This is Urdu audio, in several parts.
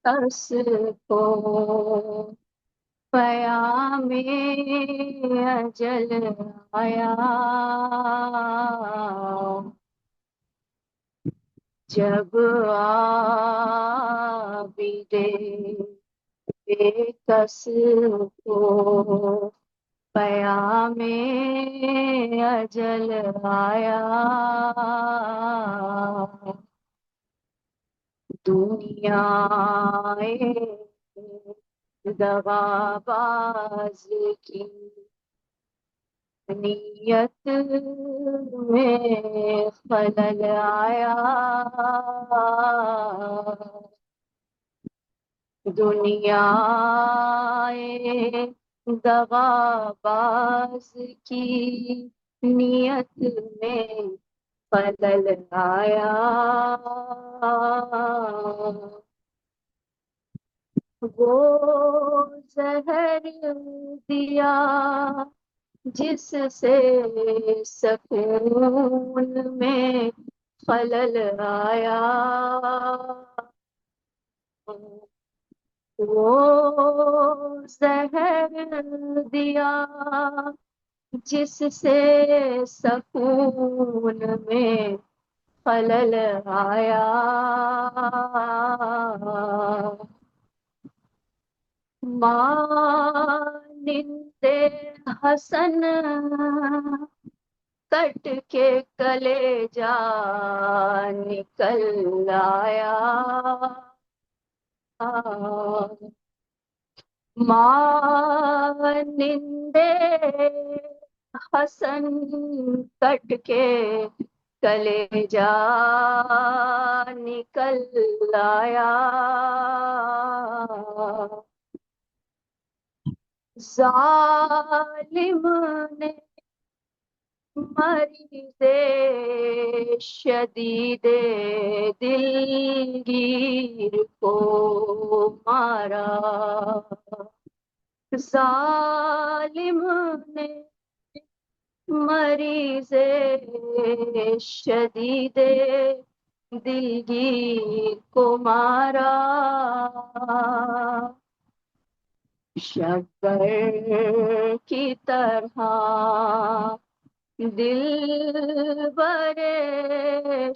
ترس کو پیام اجل آیا، جب عابد بے کس کو پیام اجل آیا، دنیا دغا باز کی نیت میں خلل آیا، دنیا دغا باز کی نیت میں خلل آیا، وہ زہر دیا جس سے سکون میں خلل آیا، وہ زہر دیا جس سے سکون میں خلل آیا، مانند حسن کٹ کے کلیجا نکل آیا، مانند حسن کٹ کے کلیجا نکل آیا، ظالم نے مریض شدید دلگیر کو مارا، ظالم نے مریض شدید دلگیر کو مارا، شبر کی طرح دل بر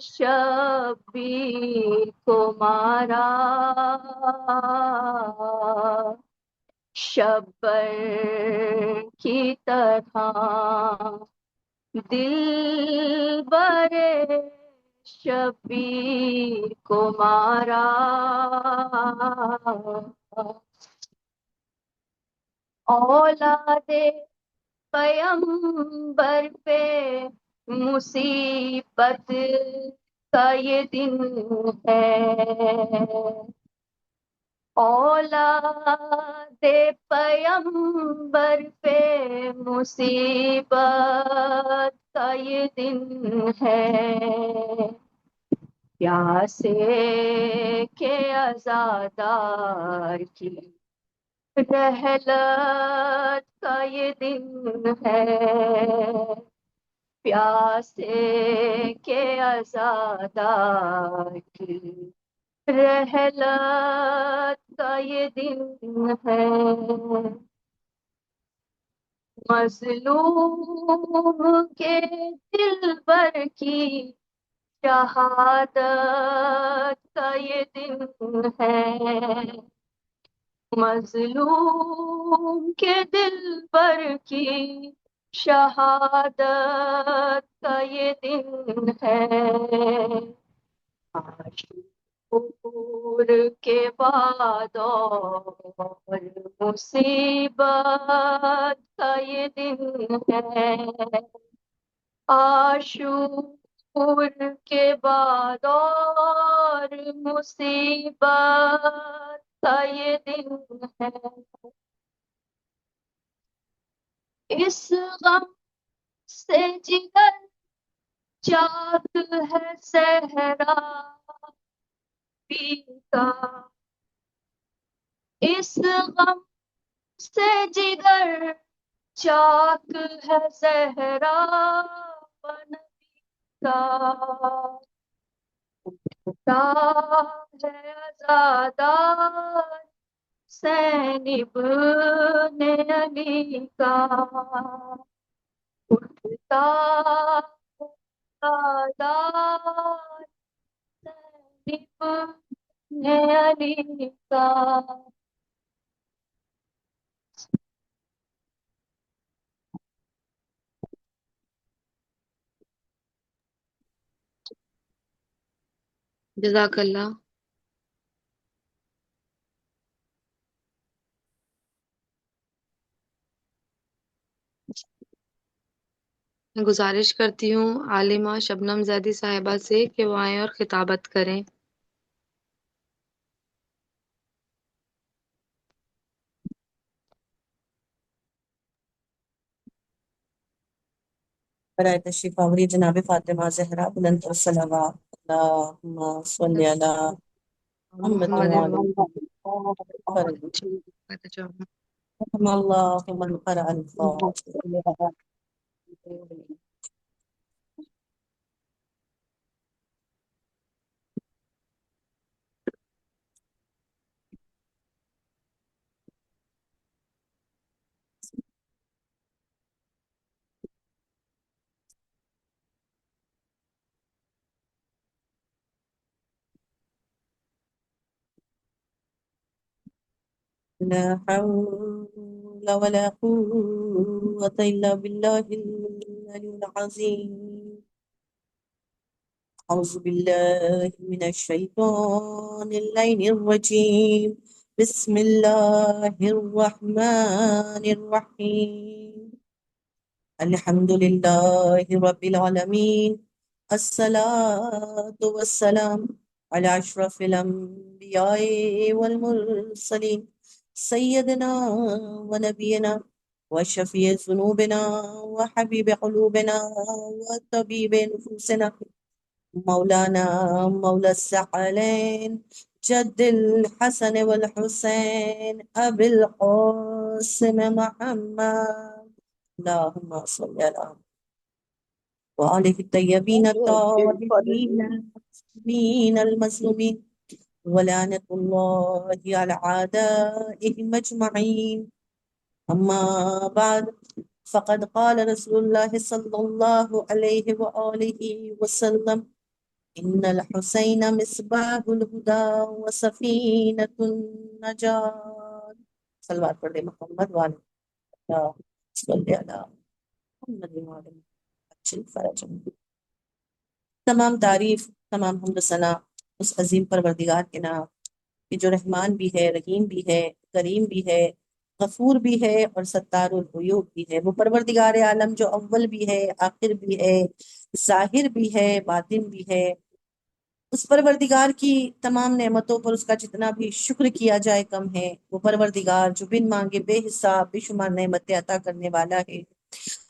شبیر کو مارا، شبر کی طرح دل بر شبیر کو مارا، اولاد پیغمبر پہ مصیبت کا یہ دن ہے، اولاد پیغمبر پہ مصیبت کا یہ دن ہے، پیاسے کے عزادار کی رحلت کا یہ دن ہے، پیاسے کے عزادار کی رحلت کا یہ دن ہے، مظلوم کے دل بر کی شہادت کا یہ دن ہے، مظلوم کے دل پر کی شہادت کا یہ دن ہے، عاشور کے بعد اور مصیبت کا یہ دن ہے، عاشور کے بعد اور مصیبت کا یہ دن ہے، اس غم سے جگر چاک ہے صحرا پیتا، اس غم سے جگر چاک ہے صحرا بنتا، اٹھتا ہے عزادار حسین ابن علی کا اٹھتا دار حسین ابن علی کا. جزاک اللہ. میں گزارش کرتی ہوں عالمہ شبنم زیدی صاحبہ سے کہ وہ آئیں اور خطابت کریں. برائے تشریف آوری جناب فاطمہ زہرا بلند الصلوات اللہم صلی علی محمد محمد رحم اللہ من قرأ الفاتحہ. لا حول ولا قوة إلا بالله العلي العظيم. أعوذ بالله من الشيطان اللعين الرجيم. بسم الله الرحمن الرحيم. الحمد لله رب العالمين. الصلاة والسلام على أشرف الأنبياء والمرسلين سيدنا ونبينا وشفيع ذنوبنا وحبيب قلوبنا وطبيب نفوسنا مولانا مولى الثقلين جد الحسن والحسين أبي القاسم محمد اللهم صل على وآله الطيبين الطاهرين المعصومين المظلومين ولعنة الله على أعدائهم أجمعين. أما بعد فقد قال رسول الله صلى الله عليه وآله وسلم إن الحسين مصباح الهدى وسفينة النجاة. صلوات پڑھ دے محمد وعلى صلی علی محمد وعلى اچھل فرج. تمام تعریف تمام حمد و ثنا اس عظیم پروردگار کے نام کہ جو رحمان بھی ہے، رحیم بھی ہے، کریم بھی ہے، غفور بھی ہے اور ستار العیوب بھی ہے. وہ پروردگار عالم جو اول بھی ہے، آخر بھی ہے، ظاہر بھی ہے، باطن بھی ہے. اس پروردگار کی تمام نعمتوں پر اس کا جتنا بھی شکر کیا جائے کم ہے. وہ پروردگار جو بن مانگے بے حساب بے شمار نعمتیں عطا کرنے والا ہے.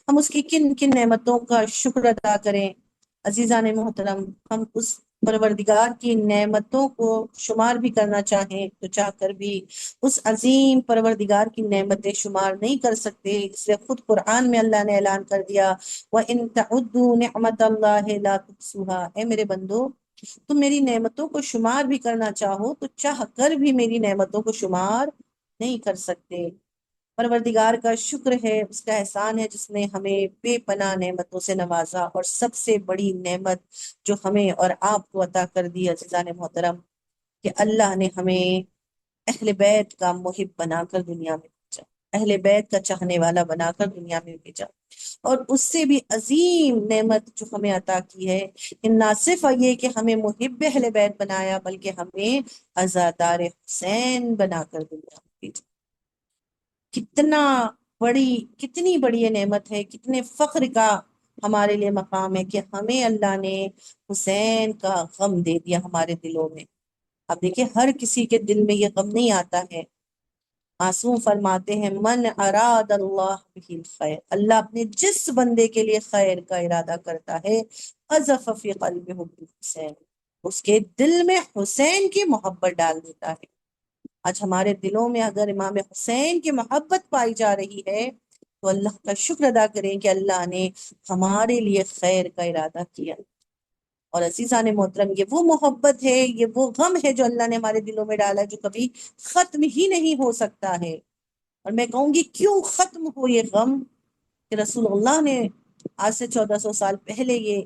ہم اس کی کن کن نعمتوں کا شکر ادا کریں. عزیزان محترم، ہم اس پروردگار کی نعمتوں کو شمار بھی کرنا چاہیں تو چاہ کر بھی اس عظیم پروردگار کی نعمتیں شمار نہیں کر سکتے. اس لیے خود قرآن میں اللہ نے اعلان کر دیا وَإِن تَعُدُّوا نِعْمَةَ اللَّهِ لَا تُحْصُوهَا. اے میرے بندو، تم میری نعمتوں کو شمار بھی کرنا چاہو تو چاہ کر بھی میری نعمتوں کو شمار نہیں کر سکتے. پروردگار کا شکر ہے، اس کا احسان ہے جس نے ہمیں بے پناہ نعمتوں سے نوازا. اور سب سے بڑی نعمت جو ہمیں اور آپ کو عطا کر دی عزیزان محترم کہ اللہ نے ہمیں اہل بیت کا محب بنا کر دنیا میں بھیجا، اہل بیت کا چاہنے والا بنا کر دنیا میں بھیجا. اور اس سے بھی عظیم نعمت جو ہمیں عطا کی ہے کہ نہ صرف یہ کہ ہمیں محب اہل بیت بنایا بلکہ ہمیں عزادار حسین بنا کر دنیا میں بھیجا. کتنی بڑی یہ نعمت ہے، کتنے فخر کا ہمارے لیے مقام ہے کہ ہمیں اللہ نے حسین کا غم دے دیا ہمارے دلوں میں. اب دیکھیں ہر کسی کے دل میں یہ غم نہیں آتا ہے. معصوم فرماتے ہیں من اراد اللہ بہ الخیر، اللہ اپنے جس بندے کے لیے خیر کا ارادہ کرتا ہے قذف فی قلبہ حب الحسین، اس کے دل میں حسین کی محبت ڈال دیتا ہے. آج ہمارے دلوں میں اگر امام حسین کی محبت پائی جا رہی ہے تو اللہ کا شکر ادا کریں کہ اللہ نے ہمارے لیے خیر کا ارادہ کیا. اور عزیزان محترم، یہ وہ محبت ہے، یہ وہ غم ہے جو اللہ نے ہمارے دلوں میں ڈالا ہے، جو کبھی ختم ہی نہیں ہو سکتا ہے۔ اور میں کہوں گی کیوں ختم ہو یہ غم، کہ رسول اللہ نے آج سے 1400 سال پہلے یہ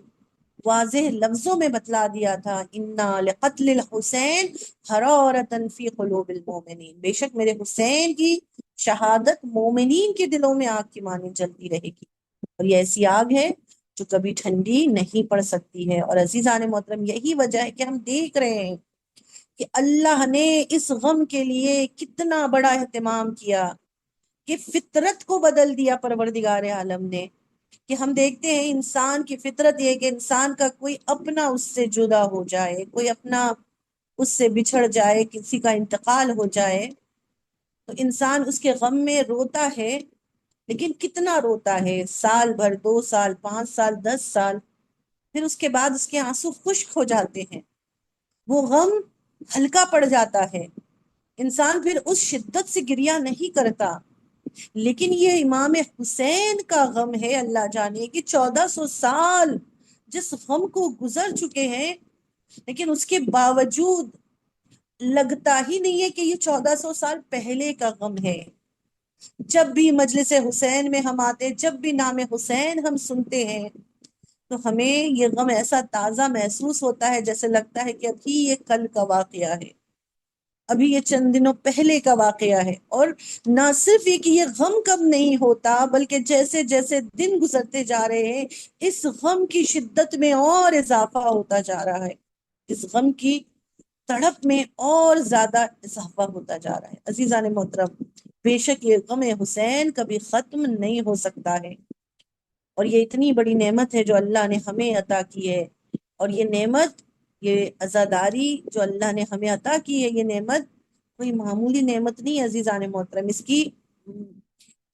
واضح لفظوں میں بتلا دیا تھا، انا لقتل الحسین حرارتا فی قلوب المومنین، بے شک میرے حسین کی شہادت مومنین کے دلوں میں آگ کی مانند جلتی رہے گی، اور یہ ایسی آگ ہے جو کبھی ٹھنڈی نہیں پڑ سکتی ہے۔ اور عزیزان محترم، یہی وجہ ہے کہ ہم دیکھ رہے ہیں کہ اللہ نے اس غم کے لیے کتنا بڑا اہتمام کیا، کہ فطرت کو بدل دیا پروردگار عالم نے، کہ ہم دیکھتے ہیں انسان کی فطرت یہ ہے کہ انسان کا کوئی اپنا اس سے جدا ہو جائے، کوئی اپنا اس سے بچھڑ جائے، کسی کا انتقال ہو جائے تو انسان اس کے غم میں روتا ہے، لیکن کتنا روتا ہے، سال بھر، 2 سال، 5 سال، 10 سال، پھر اس کے بعد اس کے آنسو خشک ہو جاتے ہیں، وہ غم ہلکا پڑ جاتا ہے، انسان پھر اس شدت سے گریہ نہیں کرتا۔ لیکن یہ امام حسین کا غم ہے، اللہ جانے کہ 1400 سال جس غم کو گزر چکے ہیں، لیکن اس کے باوجود لگتا ہی نہیں ہے کہ یہ 1400 سال پہلے کا غم ہے۔ جب بھی مجلس حسین میں ہم آتے، جب بھی نام حسین ہم سنتے ہیں تو ہمیں یہ غم ایسا تازہ محسوس ہوتا ہے، جیسے لگتا ہے کہ ابھی یہ کل کا واقعہ ہے، ابھی یہ چند دنوں پہلے کا واقعہ ہے۔ اور نہ صرف یہ کہ یہ غم کم نہیں ہوتا، بلکہ جیسے جیسے دن گزرتے جا رہے ہیں اس غم کی شدت میں اور اضافہ ہوتا جا رہا ہے، اس غم کی تڑپ میں اور زیادہ اضافہ ہوتا جا رہا ہے۔ عزیزان محترم، بے شک یہ غم حسین کبھی ختم نہیں ہو سکتا ہے، اور یہ اتنی بڑی نعمت ہے جو اللہ نے ہمیں عطا کی ہے، اور یہ نعمت، یہ عزاداری جو اللہ نے ہمیں عطا کی ہے، یہ نعمت کوئی معمولی نعمت نہیں ہے عزیزان محترم۔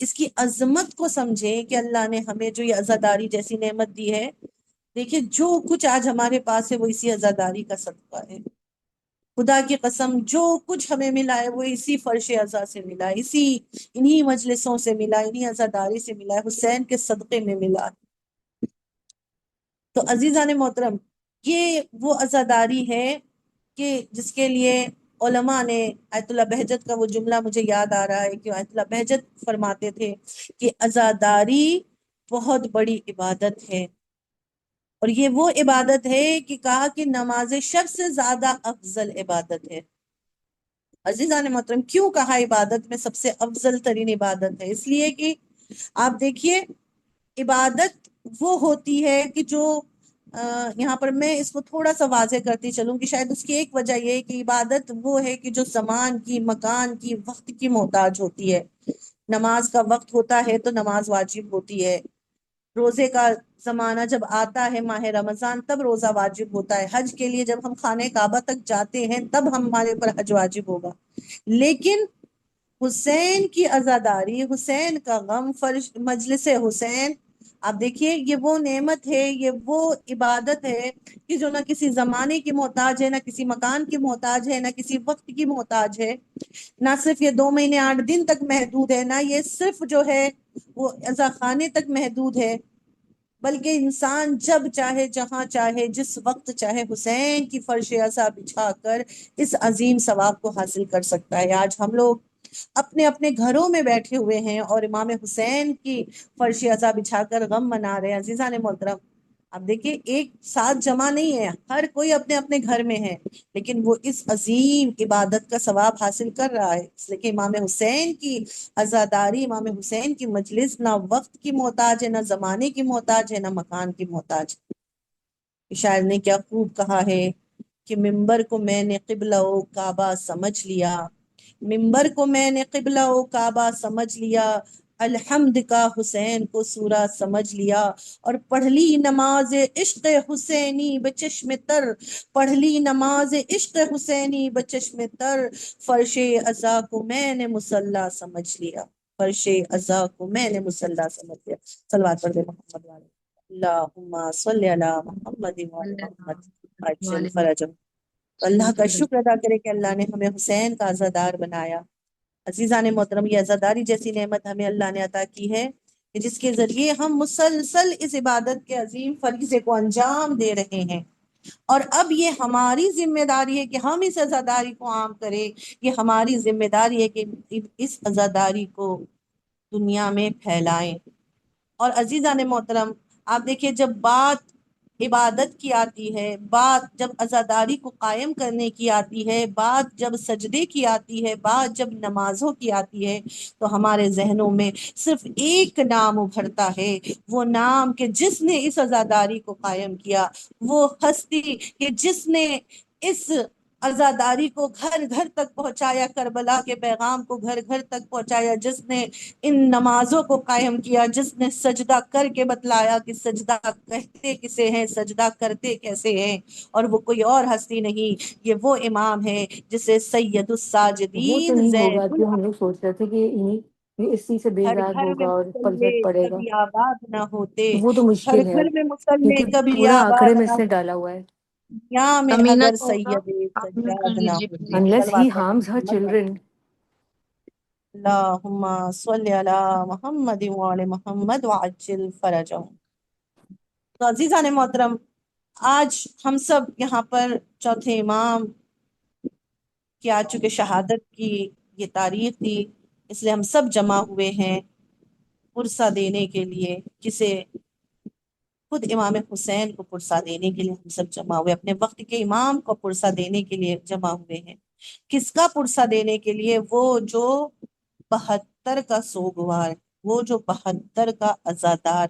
اس کی عظمت کو سمجھیں کہ اللہ نے ہمیں جو یہ عزاداری جیسی نعمت دی ہے، دیکھیں جو کچھ آج ہمارے پاس ہے وہ اسی عزاداری کا صدقہ ہے۔ خدا کی قسم، جو کچھ ہمیں ملا ہے وہ اسی فرش عزا سے ملا ہے، انہی مجلسوں سے ملا، انہی عزاداری سے ملا ہے، حسین کے صدقے میں ملا ہے۔ تو عزیزان محترم، یہ وہ عزاداری ہے کہ جس کے لیے علماء نے، آیت اللہ بہجت کا وہ جملہ مجھے یاد آ رہا ہے کہ آیت اللہ بہجت فرماتے تھے کہ عزاداری بہت بڑی عبادت ہے، اور یہ وہ عبادت ہے کہ کہا کہ نماز شب سے زیادہ افضل عبادت ہے۔ عزیزان محترم، کیوں کہا عبادت میں سب سے افضل ترین عبادت ہے؟ اس لیے کہ آپ دیکھیے، عبادت وہ ہوتی ہے کہ جو یہاں پر میں اس کو تھوڑا سا واضح کرتی چلوں کہ شاید اس کی ایک وجہ یہ ہے کہ عبادت وہ ہے کہ جو زمان کی، مکان کی، وقت کی محتاج ہوتی ہے۔ نماز کا وقت ہوتا ہے تو نماز واجب ہوتی ہے، روزے کا زمانہ جب آتا ہے، ماہ رمضان، تب روزہ واجب ہوتا ہے، حج کے لیے جب ہم خانہ کعبہ تک جاتے ہیں تب ہمارے پر حج واجب ہوگا۔ لیکن حسین کی عزاداری، حسین کا غم، مجلس حسین، آپ دیکھیے یہ وہ نعمت ہے، یہ وہ عبادت ہے کہ جو نہ کسی زمانے کی محتاج ہے، نہ کسی مکان کی محتاج ہے، نہ کسی وقت کی محتاج ہے، نہ صرف یہ 2 مہینے 8 دن تک محدود ہے، نہ یہ صرف جو ہے وہ عزا خانے تک محدود ہے، بلکہ انسان جب چاہے، جہاں چاہے، جس وقت چاہے حسین کی فرش عزا بچھا کر اس عظیم ثواب کو حاصل کر سکتا ہے۔ آج ہم لوگ اپنے اپنے گھروں میں بیٹھے ہوئے ہیں اور امام حسین کی فرش عزا بچھا کر غم منا رہے ہیں۔ عزیزان محترم، اب دیکھیے ایک ساتھ جمع نہیں ہے، ہر کوئی اپنے اپنے گھر میں ہے، لیکن وہ اس عظیم عبادت کا ثواب حاصل کر رہا ہے، اس لیے کہ امام حسین کی عزاداری، امام حسین کی مجلس نہ وقت کی محتاج ہے، نہ زمانے کی محتاج ہے، نہ مکان کی محتاج ہے۔ شاعر نے کیا خوب کہا ہے کہ منبر کو میں نے قبلہ و کعبہ سمجھ لیا، منبر کو میں نے قبلہ و کعبہ سمجھ لیا، الحمد کا حسین کو سورہ سمجھ لیا، اور پڑھ لی نماز عشق حسینی بچشم تر، پڑھ لی نماز عشق حسینی بچشم تر، فرش عزا کو میں نے مصلی سمجھ لیا، فرش عزا کو میں نے مصلی سمجھ لیا۔ صلوات پڑھ دے محمد والے، اللہم صلی علی محمد وعلی محمد عجل فرجہ۔ تو اللہ کا شکر ادا کرے کہ اللہ نے ہمیں حسین کا عزادار بنایا۔ عزیزان محترم، یہ عزاداری جیسی نعمت ہمیں اللہ نے عطا کی ہے کہ جس کے ذریعے ہم مسلسل اس عبادت کے عظیم فریضے کو انجام دے رہے ہیں۔ اور اب یہ ہماری ذمہ داری ہے کہ ہم اس عزاداری کو عام کریں، یہ ہماری ذمہ داری ہے کہ اس عزاداری کو دنیا میں پھیلائیں۔ اور عزیزان محترم، آپ دیکھیے جب بات عبادت کی آتی ہے، بات جب عزاداری کو قائم کرنے کی آتی ہے، بات جب سجدے کی آتی ہے، بات جب نمازوں کی آتی ہے، تو ہمارے ذہنوں میں صرف ایک نام ابھرتا ہے، وہ نام کہ جس نے اس عزاداری کو قائم کیا، وہ ہستی کہ جس نے اس عزاداری کو گھر گھر تک پہنچایا، کربلا کے پیغام کو گھر گھر تک پہنچایا، جس نے ان نمازوں کو قائم کیا، جس نے سجدہ کر کے بتلایا کہ سجدہ کہتے کسے ہیں، سجدہ کرتے کیسے ہیں، اور وہ کوئی اور ہستی نہیں، یہ وہ امام ہے جسے سید وہ تو الساجدین نہیں زین ہوگا جو ہم لوگ سوچ رہے تھے کہ یہ اسی سے گھر بیزار گھر میں ہوگا اور مسلے پلٹ پڑے گا، کبھی آباد نہ ہوتے، تو وہ تو ہر مشکل ہے گھر میں مسلے کیونکہ کبھی پورا آنکڑے آباد میں نہ اس نے ہوتے، ڈالا ہوا ہے. یہاں میں امینہ اگر کا ہوگا، سید آپ میوٹ کر سجاد نہ لیجیے ہوتے۔ پلیز. unless he صلوات harms her محمد children. اللہم صلی علی محمد وعلی محمد وعجل فرجہم۔ تو عزیزان محترم، آج ہم سب یہاں پر چوتھے امام کی آ چکے شہادت کی یہ تاریخ تھی، اس لیے ہم سب جمع ہوئے ہیں پرسہ دینے کے لیے، کسے؟ خود امام حسین کو پرسہ دینے کے لیے ہم سب جمع ہوئے، اپنے وقت کے امام کو پرسہ دینے کے لیے جمع ہوئے ہیں۔ کس کا پرسہ دینے کے لیے؟ وہ جو 72 کا سوگوار، وہ جو 72 کا عزادار،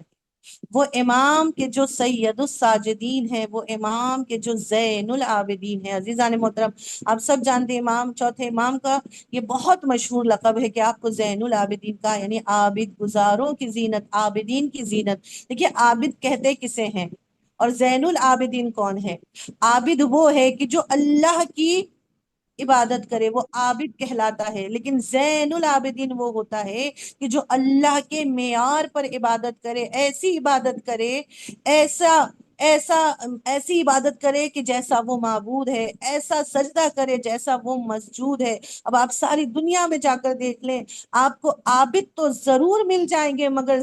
وہ امام کے جو سید الساجدین ہیں، وہ امام کے جو زین العابدین ہیں۔ عزیزان محترم، آپ سب جانتے ہیں امام، چوتھے امام کا یہ بہت مشہور لقب ہے کہ آپ کو زین العابدین کا، یعنی عابد گزاروں کی زینت، عابدین کی زینت۔ دیکھیے عابد کہتے کسے ہیں اور زین العابدین کون ہے؟ عابد وہ ہے کہ جو اللہ کی عبادت کرے، وہ عابد کہلاتا ہے، لیکن زین العابدین وہ ہوتا ہے کہ جو اللہ کے معیار پر عبادت کرے، ایسی عبادت کرے، ایسا ایسا ایسی عبادت کرے کہ جیسا وہ معبود ہے، ایسا سجدہ کرے جیسا وہ مسجود ہے۔ اب آپ ساری دنیا میں جا کر دیکھ لیں، آپ کو عابد تو ضرور مل جائیں گے، مگر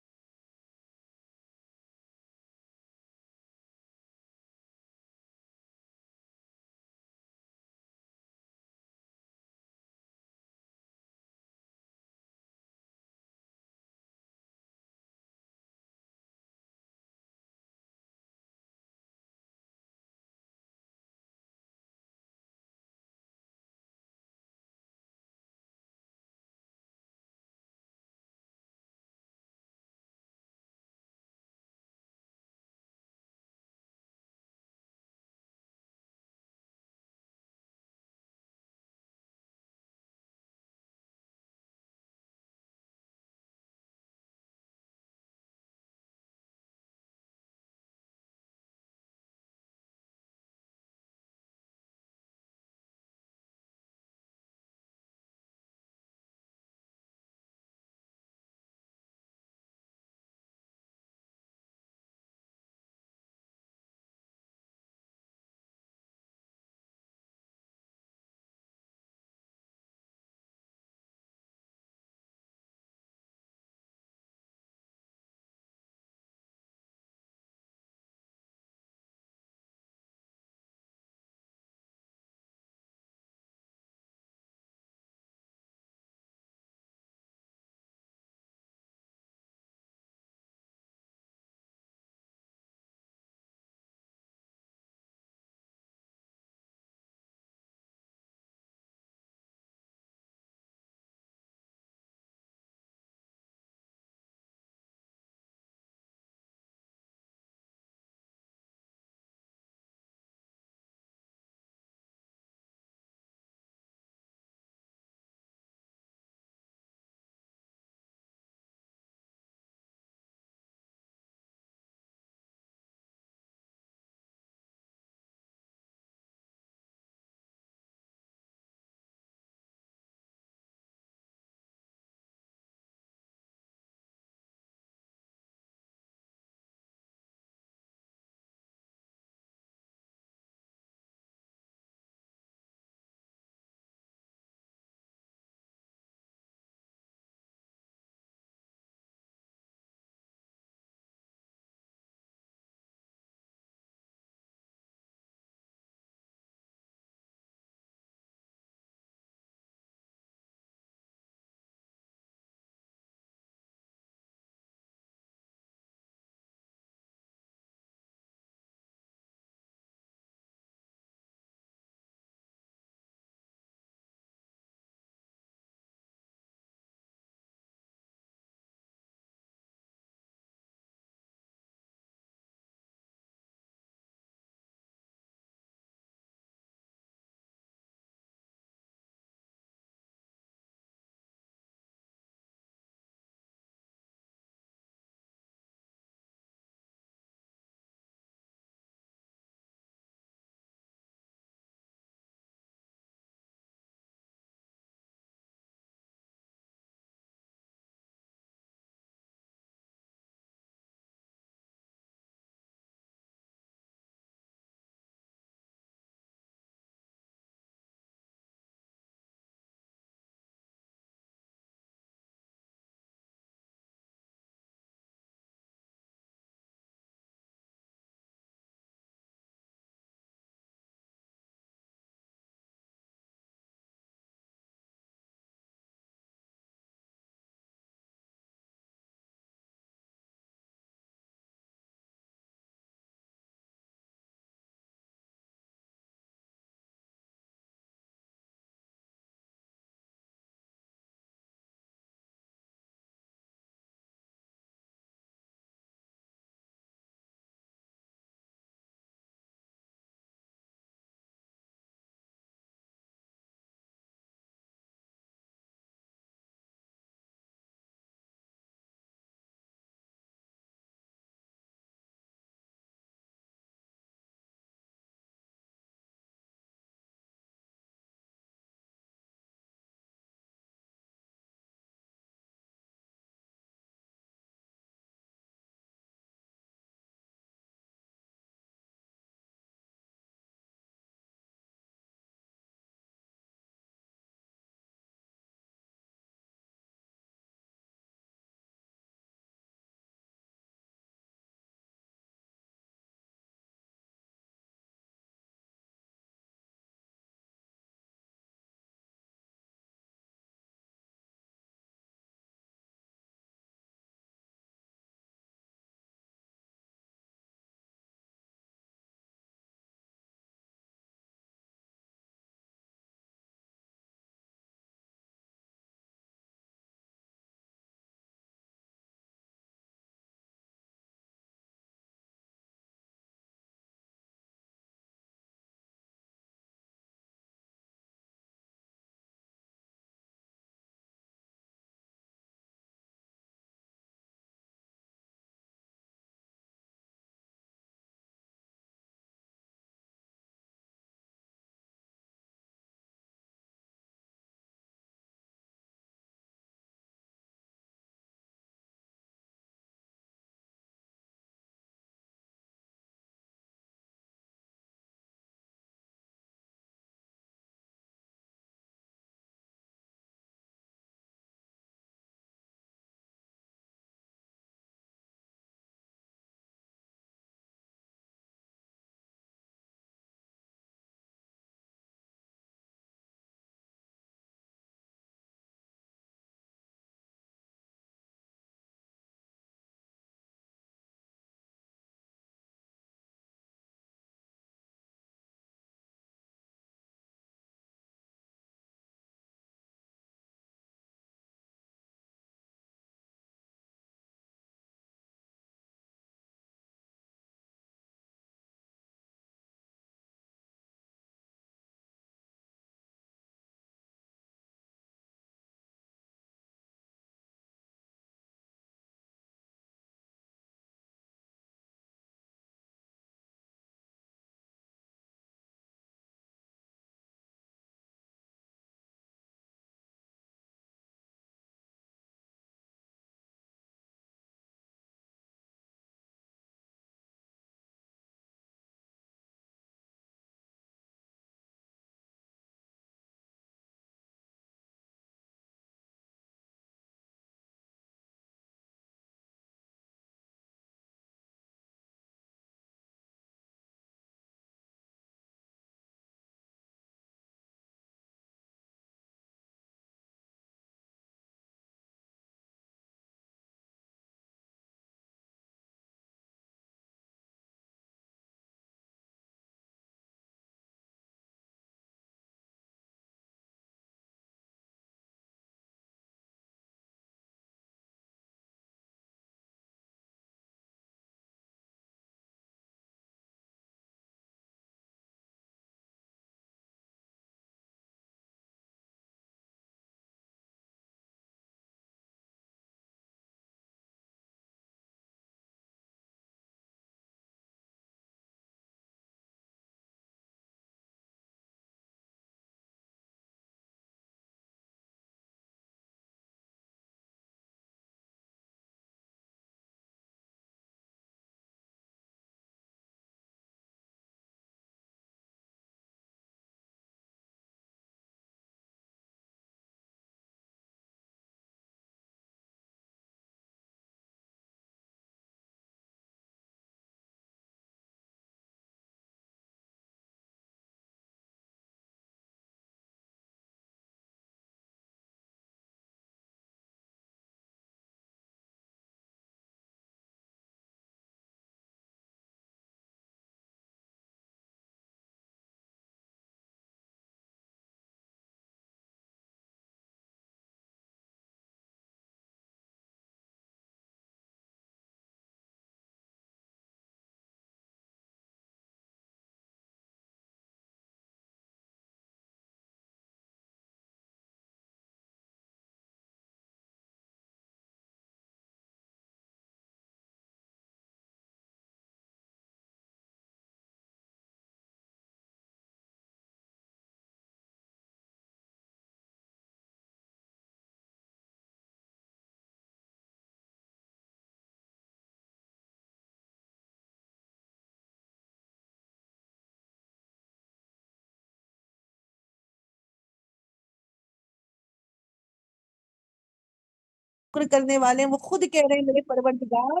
شکر کرنے والے ہیں وہ خود کہہ رہے ہیں میرے پروردگار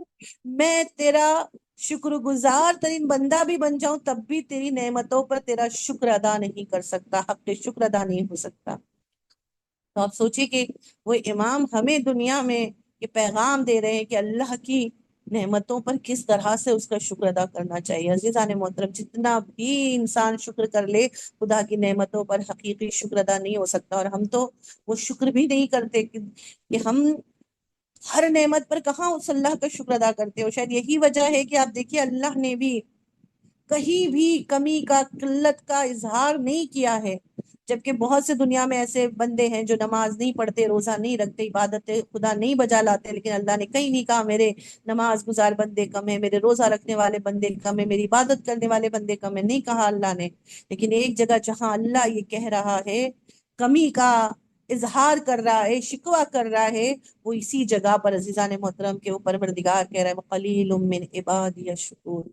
میں تیرا شکر گزار ترین بندہ بھی بن جاؤں تب بھی تیری نعمتوں پر تیرا شکر ادا نہیں کر سکتا، حق شکر ادا نہیں ہو سکتا۔ تو آپ سوچیے کہ وہ امام ہمیں دنیا میں یہ پیغام دے رہے ہیں کہ اللہ کی نعمتوں پر کس طرح سے اس کا شکر ادا کرنا چاہیے۔ عزیزان محترم، جتنا بھی انسان شکر کر لے خدا کی نعمتوں پر حقیقی شکر ادا نہیں ہو سکتا، اور ہم تو وہ شکر بھی نہیں کرتے کہ ہم ہر نعمت پر کہاں اس اللہ کا شکر ادا کرتے ہو۔ شاید یہی وجہ ہے کہ آپ دیکھیے اللہ نے بھی کہیں بھی کمی کا، قلت کا اظہار نہیں کیا ہے، جبکہ بہت سے دنیا میں ایسے بندے ہیں جو نماز نہیں پڑھتے، روزہ نہیں رکھتے، عبادت خدا نہیں بجا لاتے، لیکن اللہ نے کہیں نہیں کہا میرے نماز گزار بندے کم ہیں، میرے روزہ رکھنے والے بندے کم ہیں، میری عبادت کرنے والے بندے کم ہیں، نہیں کہا اللہ نے۔ لیکن ایک جگہ جہاں اللہ یہ کہہ رہا ہے، کمی کا اظہار کر رہا ہے، شکوہ کر رہا ہے، وہ اسی جگہ پر عزیزان محترم کے اوپر پروردگار کہہ رہا ہے وَقَلِيلٌ مِّنْ عِبَادِيَ الشُّكُورُ،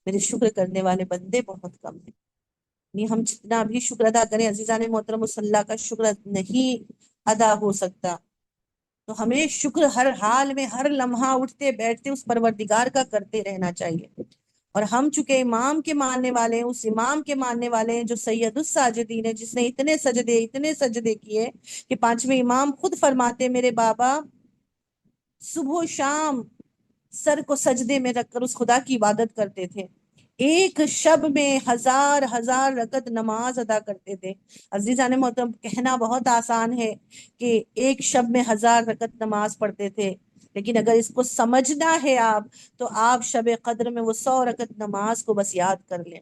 میرے شکر کرنے والے بندے بہت کم ہیں۔ یعنی ہم جتنا بھی شکر ادا کریں عزیزان محترم اس اللہ کا شکر نہیں ادا ہو سکتا۔ تو ہمیں شکر ہر حال میں، ہر لمحہ اٹھتے بیٹھتے اس پروردگار کا کرتے رہنا چاہیے۔ اور ہم چونکہ امام کے ماننے والے ہیں، اس امام کے ماننے والے ہیں جو سید الساجدین ہے، جس نے اتنے سجدے کیے کہ پانچویں امام خود فرماتے میرے بابا صبح و شام سر کو سجدے میں رکھ کر اس خدا کی عبادت کرتے تھے، ایک شب میں ہزار ہزار رکعت نماز ادا کرتے تھے۔ عزیزان محترم، کہنا بہت آسان ہے کہ ایک شب میں ہزار رکعت نماز پڑھتے تھے، لیکن اگر اس کو سمجھنا ہے آپ تو آپ شب قدر میں وہ 100 رکعت نماز کو بس یاد کر لیں۔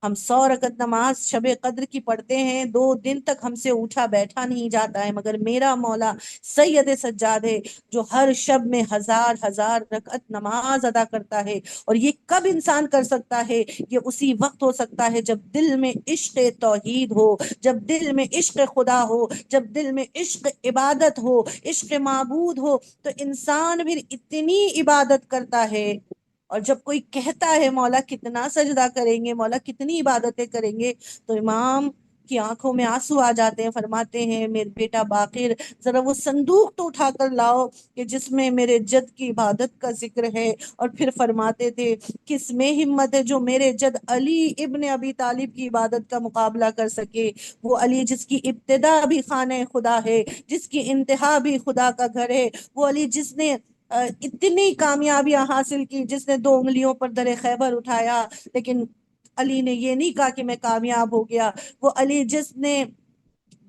ہم 100 رکعت نماز شب قدر کی پڑھتے ہیں، 2 دن تک ہم سے اٹھا بیٹھا نہیں جاتا ہے، مگر میرا مولا سید سجاد ہے جو ہر شب میں ہزار ہزار رکعت نماز ادا کرتا ہے۔ اور یہ کب انسان کر سکتا ہے؟ یہ اسی وقت ہو سکتا ہے جب دل میں عشق توحید ہو، جب دل میں عشق خدا ہو، جب دل میں عشق عبادت ہو، عشق معبود ہو، تو انسان پھر اتنی عبادت کرتا ہے۔ اور جب کوئی کہتا ہے مولا کتنا سجدہ کریں گے، مولا کتنی عبادتیں کریں گے، تو امام کی آنکھوں میں آنسو آ جاتے ہیں، فرماتے ہیں میرے بیٹا باقر ذرا وہ صندوق تو اٹھا کر لاؤ کہ جس میں میرے جد کی عبادت کا ذکر ہے۔ اور پھر فرماتے تھے کس میں ہمت ہے جو میرے جد علی ابن ابی طالب کی عبادت کا مقابلہ کر سکے، وہ علی جس کی ابتدا بھی خانہ خدا ہے، جس کی انتہا بھی خدا کا گھر ہے، وہ علی جس نے اتنی کامیابیاں حاصل کی، جس نے 2 انگلیوں پر در خیبر اٹھایا، لیکن علی نے یہ نہیں کہا کہ میں کامیاب ہو گیا۔ وہ علی جس نے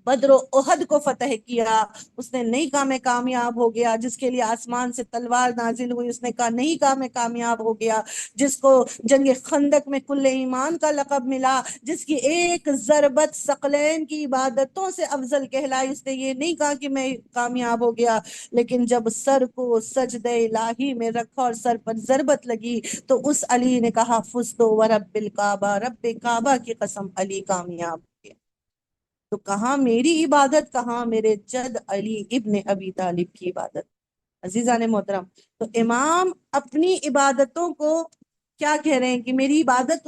بدر و احد کو فتح کیا، اس نے نہیں کہا میں کامیاب ہو گیا۔ جس کے لیے آسمان سے تلوار نازل ہوئی، اس نے کہا نہیں کہا میں کامیاب ہو گیا۔ جس کو جنگ خندق میں کل ایمان کا لقب ملا، جس کی ایک ضربت ثقلین کی عبادتوں سے افضل کہلائی، اس نے یہ نہیں کہا کہ میں کامیاب ہو گیا۔ لیکن جب سر کو سجدہ الہی میں رکھا اور سر پر ضربت لگی تو اس علی نے کہا فزت ورب الکعبہ، رب کعبہ کی قسم علی کامیاب ہو گیا۔ تو کہاں میری عبادت، کہاں میرے جد علی ابن ابی طالب کی عبادت۔ عزیزان محترم، تو امام اپنی عبادتوں کو کیا کہہ رہے ہیں کہ میری عبادت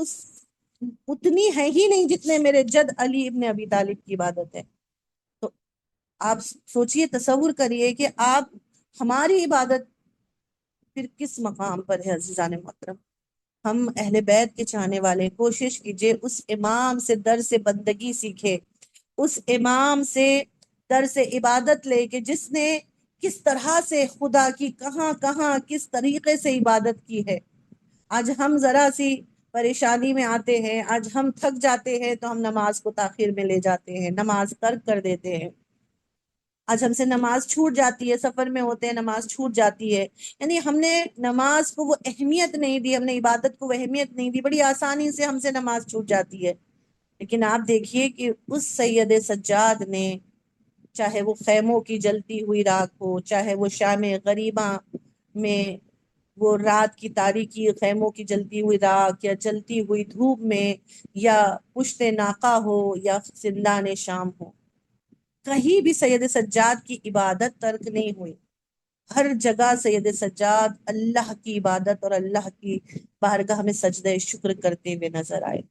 اتنی ہے ہی نہیں جتنے میرے جد علی ابن ابی طالب کی عبادت ہے۔ تو آپ سوچئے، تصور کریے کہ آپ ہماری عبادت پھر کس مقام پر ہے۔ عزیزان محترم، ہم اہل بیت کے چاہنے والے کوشش کیجئے اس امام سے درس بندگی سیکھے، اس امام سے درس عبادت لے کہ جس نے کس طرح سے خدا کی کہاں کہاں کس طریقے سے عبادت کی ہے۔ آج ہم ذرا سی پریشانی میں آتے ہیں، آج ہم تھک جاتے ہیں تو ہم نماز کو تاخیر میں لے جاتے ہیں، نماز ترک کر دیتے ہیں۔ آج ہم سے نماز چھوٹ جاتی ہے، سفر میں ہوتے ہیں نماز چھوٹ جاتی ہے، یعنی ہم نے نماز کو وہ اہمیت نہیں دی، ہم نے عبادت کو وہ اہمیت نہیں دی، بڑی آسانی سے ہم سے نماز چھوٹ جاتی ہے۔ لیکن آپ دیکھیے کہ اس سید سجاد نے، چاہے وہ خیموں کی جلتی ہوئی راکھ ہو، چاہے وہ شام غریباں میں وہ رات کی تاریکی خیموں کی جلتی ہوئی راکھ، یا جلتی ہوئی دھوپ میں، یا پشت ناقہ ہو، یا زندان شام ہو، کہیں بھی سید سجاد کی عبادت ترک نہیں ہوئی۔ ہر جگہ سید سجاد اللہ کی عبادت اور اللہ کی بارگاہ میں سجدہ شکر کرتے ہوئے نظر آئے۔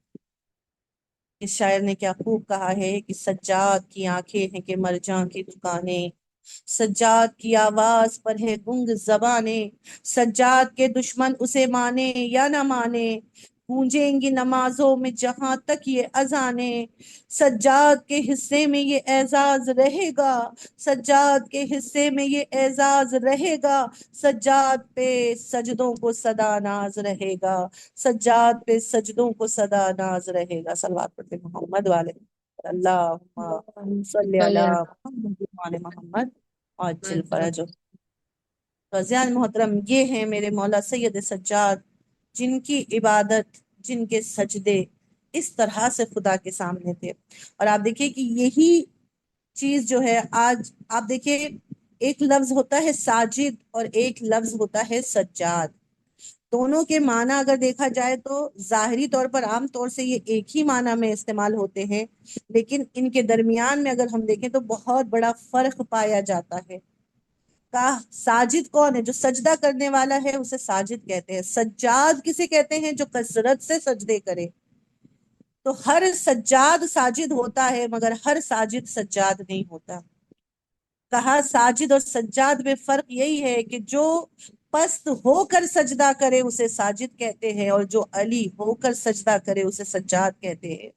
اس شاعر نے کیا خوب کہا ہے کہ سجاد کی آنکھیں ہیں کہ مرجان کی دکانیں، سجاد کی آواز پر ہے گنگ زبانیں، سجاد کے دشمن اسے مانے یا نہ مانے، گونجیں گی نمازوں میں جہاں تک یہ اذانیں، سجاد کے حصے میں یہ اعزاز رہے گا، سجاد کے حصے میں یہ اعزاز رہے گا، سجاد پہ سجدوں کو صدا ناز رہے گا، سجاد پہ سجدوں کو صدا ناز رہے گا۔ صلوات پڑھتے محمد والے اللہم صلی علی محمد وعلی محمد عاجل فرج۔ غازیان محترم، یہ ہیں میرے مولا سید سجاد، جن کی عبادت، جن کے سجدے اس طرح سے خدا کے سامنے تھے۔ اور آپ دیکھیں کہ یہی چیز جو ہے آج آپ دیکھیں، ایک لفظ ہوتا ہے ساجد اور ایک لفظ ہوتا ہے سجاد۔ دونوں کے معنی اگر دیکھا جائے تو ظاہری طور پر عام طور سے یہ ایک ہی معنی میں استعمال ہوتے ہیں، لیکن ان کے درمیان میں اگر ہم دیکھیں تو بہت بڑا فرق پایا جاتا ہے۔ ساجد کون ہے؟ جو سجدہ کرنے والا ہے اسے ساجد کہتے ہیں۔ سجاد کسے کہتے ہیں؟ جو کثرت سے سجدے کرے۔ تو ہر سجاد ساجد ہوتا ہے مگر ہر ساجد سجاد نہیں ہوتا۔ کہا ساجد اور سجاد میں فرق یہی ہے کہ جو پست ہو کر سجدہ کرے اسے ساجد کہتے ہیں، اور جو علی ہو کر سجدہ کرے اسے سجاد کہتے ہیں۔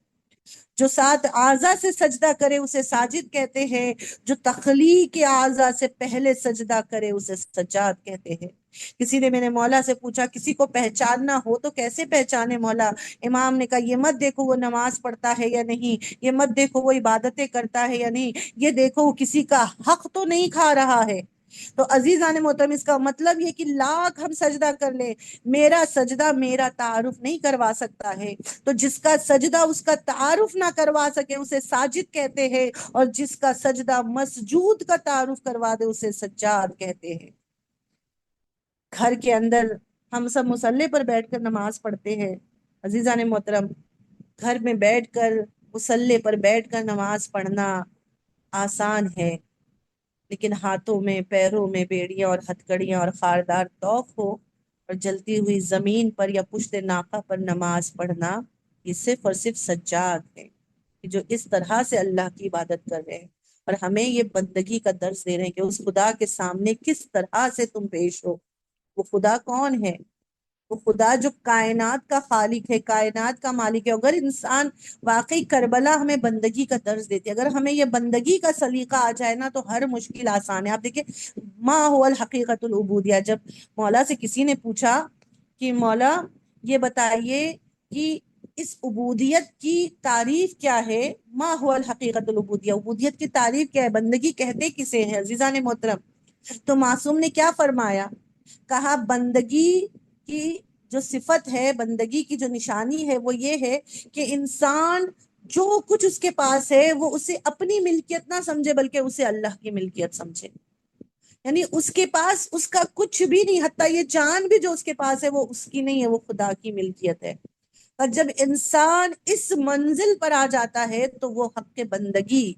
جو 7 اعضاء سے سجدہ کرے اسے ساجد کہتے ہیں، جو تخلیق اعضاء سے پہلے سجدہ کرے اسے سجاد کہتے ہیں۔ کسی نے میرے مولا سے پوچھا کسی کو پہچاننا ہو تو کیسے پہچانے مولا؟ امام نے کہا یہ مت دیکھو وہ نماز پڑھتا ہے یا نہیں، یہ مت دیکھو وہ عبادتیں کرتا ہے یا نہیں، یہ دیکھو وہ کسی کا حق تو نہیں کھا رہا ہے۔ تو عزیزان محترم، اس کا مطلب یہ کہ لاکھ ہم سجدہ کر لیں، میرا سجدہ میرا تعارف نہیں کروا سکتا ہے۔ تو جس کا سجدہ اس کا تعارف نہ کروا سکے اسے ساجد کہتے ہیں، اور جس کا سجدہ مسجود کا تعارف کروا دے اسے سجاد کہتے ہیں۔ گھر کے اندر ہم سب مصلی پر بیٹھ کر نماز پڑھتے ہیں۔ عزیزان محترم، گھر میں بیٹھ کر مصلی پر بیٹھ کر نماز پڑھنا آسان ہے، لیکن ہاتھوں میں پیروں میں بیڑیاں اور ہتھکڑیاں اور خاردار توق ہو اور جلتی ہوئی زمین پر یا پشت ناقہ پر نماز پڑھنا، یہ صرف اور صرف سجاد ہے جو اس طرح سے اللہ کی عبادت کر رہے ہیں، اور ہمیں یہ بندگی کا درس دے رہے ہیں کہ اس خدا کے سامنے کس طرح سے تم پیش ہو۔ وہ خدا کون ہے؟ وہ خدا جو کائنات کا خالق ہے، کائنات کا مالک ہے۔ اگر انسان واقعی کربلا ہمیں بندگی کا درس دیتی ہے، اگر ہمیں یہ بندگی کا سلیقہ آ جائے نا تو ہر مشکل آسان ہے۔ آپ دیکھیں ما هو الحقیقت العبودیہ، جب مولا سے کسی نے پوچھا کہ مولا یہ بتائیے کہ اس عبودیت کی تعریف کیا ہے، ما هو الحقیقت العبودیہ، عبودیت کی تعریف کیا ہے، بندگی کہتے کسے ہیں؟ عزیزان محترم، تو معصوم نے کیا فرمایا؟ کہا بندگی کی جو صفت ہے، بندگی کی جو نشانی ہے وہ یہ ہے کہ انسان جو کچھ اس کے پاس ہے وہ اسے اپنی ملکیت نہ سمجھے بلکہ اسے اللہ کی ملکیت سمجھے۔ یعنی اس کے پاس اس کا کچھ بھی نہیں، حتیٰ یہ جان بھی جو اس کے پاس ہے وہ اس کی نہیں ہے، وہ خدا کی ملکیت ہے۔ اور جب انسان اس منزل پر آ جاتا ہے تو وہ حق بندگی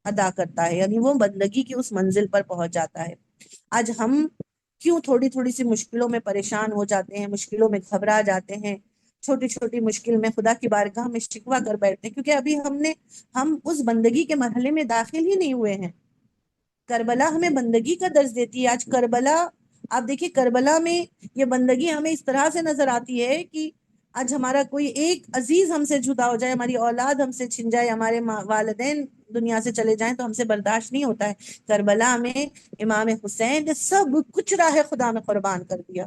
ادا کرتا ہے، یعنی وہ بندگی کی اس منزل پر پہنچ جاتا ہے۔ آج ہم کیوں تھوڑی تھوڑی سی مشکلوں میں پریشان ہو جاتے ہیں، مشکلوں میں گھبرا جاتے ہیں، چھوٹی چھوٹی مشکل میں خدا کی بارگاہ میں شکوہ کر بیٹھتے ہیں؟ کیونکہ ابھی ہم اس بندگی کے مرحلے میں داخل ہی نہیں ہوئے ہیں۔ کربلا ہمیں بندگی کا درس دیتی ہے۔ آج کربلا، آپ دیکھیں کربلا میں یہ بندگی ہمیں اس طرح سے نظر آتی ہے کہ آج ہمارا کوئی ایک عزیز ہم سے جدا ہو جائے، ہماری اولاد ہم سے چھن جائے، ہمارے والدین دنیا سے چلے جائیں تو ہم سے برداشت نہیں ہوتا ہے۔ کربلا میں امام حسین نے سب کچھ راہ خدا میں قربان کر دیا۔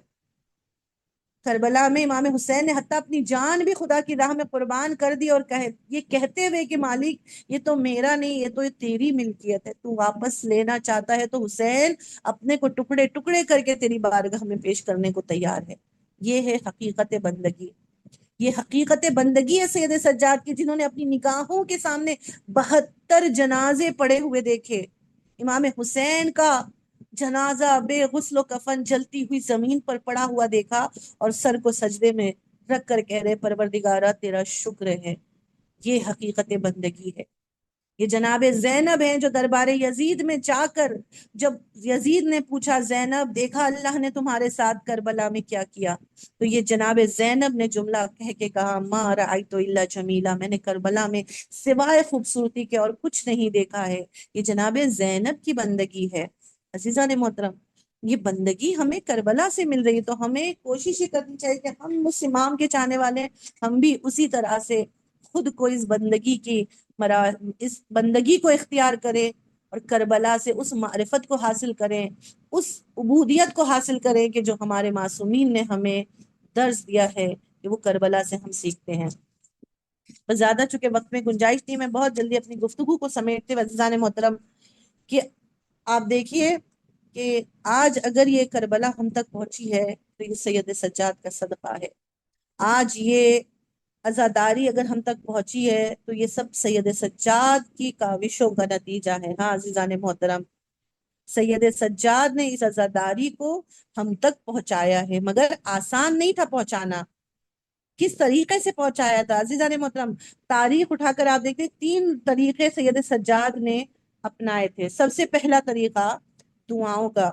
کربلا میں امام حسین نے حتیٰ اپنی جان بھی خدا کی راہ میں قربان کر دی، اور یہ کہتے ہوئے کہ مالک یہ تو میرا نہیں، یہ تو تیری ملکیت ہے، تو واپس لینا چاہتا ہے تو حسین اپنے کو ٹکڑے ٹکڑے کر کے تیری بارگاہ میں پیش کرنے کو تیار ہے۔ یہ ہے حقیقت بندگی، یہ حقیقت بندگی ہے سید سجاد کی، جنہوں نے اپنی نگاہوں کے سامنے 72 جنازے پڑے ہوئے دیکھے۔ امام حسین کا جنازہ بے غسل و کفن جلتی ہوئی زمین پر پڑا ہوا دیکھا، اور سر کو سجدے میں رکھ کر کہہ رہے پروردگارہ تیرا شکر ہے۔ یہ حقیقت بندگی ہے۔ یہ جناب زینب ہیں جو دربار یزید میں جا کر جب یزید نے پوچھا زینب دیکھا اللہ نے تمہارے ساتھ کربلا میں کیا کیا، تو یہ جناب زینب نے جملہ کہہ کے کہا ما رأیت الا جمیلا، میں نے کربلا میں سوائے خوبصورتی کے اور کچھ نہیں دیکھا ہے۔ یہ جناب زینب کی بندگی ہے۔ عزیزان محترم، یہ بندگی ہمیں کربلا سے مل رہی ہے، تو ہمیں کوشش یہ کرنی چاہیے کہ ہم اس امام کے چاہنے والے ہیں، ہم بھی اسی طرح سے خود کو اس بندگی کو اختیار کریں اور کربلا سے اس معرفت کو حاصل کریں، اس عبودیت کو حاصل کریں کہ جو ہمارے معصومین نے ہمیں درس دیا ہے کہ وہ کربلا سے ہم سیکھتے ہیں۔ بس زیادہ چونکہ وقت میں گنجائش نہیں، میں بہت جلدی اپنی گفتگو کو سمیٹتے ہوئے عزیزان محترم کہ آپ دیکھیے کہ آج اگر یہ کربلا ہم تک پہنچی ہے تو یہ سید سجاد کا صدقہ ہے۔ آج یہ عزاداری اگر ہم تک پہنچی ہے تو یہ سب سید سجاد کی کاوشوں کا نتیجہ ہے۔ ہاں عزیزان محترم، سید سجاد نے اس عزاداری کو ہم تک پہنچایا ہے، مگر آسان نہیں تھا پہنچانا۔ کس طریقے سے پہنچایا تھا عزیزان محترم؟ تاریخ اٹھا کر آپ دیکھتے 3 طریقے سید سجاد نے اپنائے تھے۔ سب سے پہلا طریقہ دعاؤں کا۔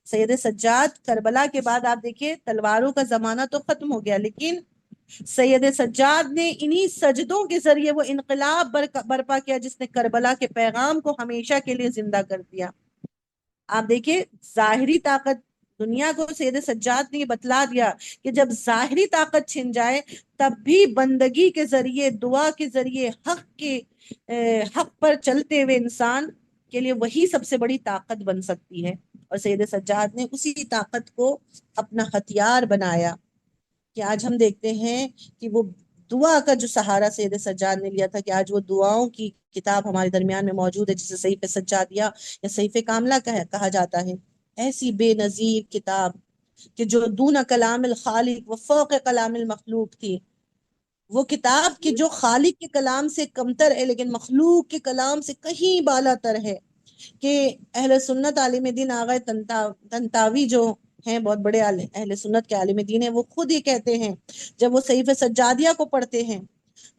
سید سجاد کربلا کے بعد آپ دیکھیے تلواروں کا زمانہ تو ختم ہو گیا، لیکن سید سجاد نے انہی سجدوں کے ذریعے وہ انقلاب برپا کیا جس نے کربلا کے پیغام کو ہمیشہ کے لیے زندہ کر دیا۔ آپ دیکھیے ظاہری طاقت دنیا کو سید سجاد نے یہ بتلا دیا کہ جب ظاہری طاقت چھن جائے تب بھی بندگی کے ذریعے، دعا کے ذریعے، حق پر چلتے ہوئے انسان کے لیے وہی سب سے بڑی طاقت بن سکتی ہے۔ اور سید سجاد نے اسی طاقت کو اپنا ہتھیار بنایا کہ آج ہم دیکھتے ہیں کہ وہ دعا کا جو سہارا سید سجاد نے لیا تھا کہ آج وہ دعاؤں کی کتاب ہمارے درمیان میں موجود ہے، جسے صحیفہ سجادیہ یا صحیفہ کاملہ کہا جاتا ہے۔ ایسی بے نظیر کتاب کہ جو دون کلام الخالق و فوق کلام المخلوق تھی، وہ کتاب کہ جو خالق کے کلام سے کمتر ہے لیکن مخلوق کے کلام سے کہیں بالا تر ہے، کہ اہل سنت عالم دین آغا طنطاوی جو ہیں، بہت بڑے اہل سنت کے عالم دین ہیں، وہ خود ہی کہتے ہیں جب وہ صحیفہ سجادیہ کو پڑھتے ہیں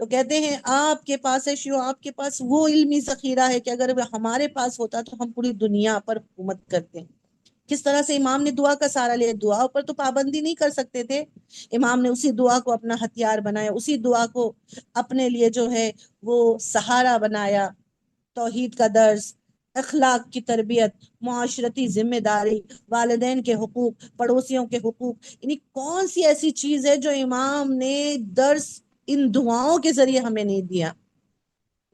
تو کہتے ہیں آپ کے پاس ہے شیعہ، آپ کے پاس وہ علمی ذخیرہ ہے کہ اگر ہمارے پاس ہوتا تو ہم پوری دنیا پر حکومت کرتے ہیں۔ کس طرح سے امام نے دعا کا سہارا لیا، دعا پر تو پابندی نہیں کر سکتے تھے، امام نے اسی دعا کو اپنا ہتھیار بنایا، اسی دعا کو اپنے لیے جو ہے وہ سہارا بنایا۔ توحید کا درس، اخلاق کی تربیت، معاشرتی ذمہ داری، والدین کے حقوق، پڑوسیوں کے حقوق، یعنی کون سی ایسی چیز ہے جو امام نے درس ان دعاؤں کے ذریعے ہمیں نہیں دیا؟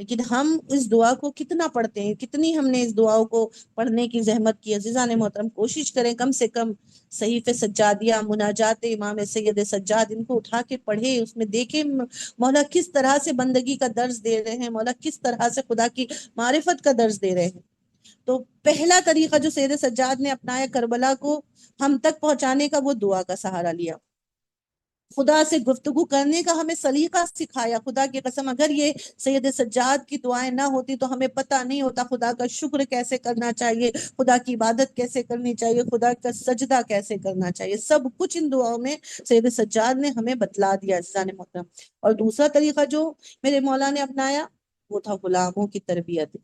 لیکن ہم اس دعا کو کتنا پڑھتے ہیں، کتنی ہم نے اس دعاؤں کو پڑھنے کی زحمت کی۔ عزیزان محترم، کوشش کریں کم سے کم صحیفہ سجادیہ، مناجات امام سید سجاد، ان کو اٹھا کے پڑھے، اس میں دیکھیں مولا کس طرح سے بندگی کا درس دے رہے ہیں، مولا کس طرح سے خدا کی معرفت کا درس دے رہے ہیں۔ تو پہلا طریقہ جو سید سجاد نے اپنایا کربلا کو ہم تک پہنچانے کا، وہ دعا کا سہارا لیا، خدا سے گفتگو کرنے کا ہمیں سلیقہ سکھایا۔ خدا کی قسم اگر یہ سید سجاد کی دعائیں نہ ہوتی تو ہمیں پتہ نہیں ہوتا خدا کا شکر کیسے کرنا چاہیے، خدا کی عبادت کیسے کرنی چاہیے، خدا کا سجدہ کیسے کرنا چاہیے، سب کچھ ان دعاؤں میں سید سجاد نے ہمیں بتلا دیا عزیزان محترم۔ اور دوسرا طریقہ جو میرے مولا نے اپنایا وہ تھا غلاموں کی تربیت۔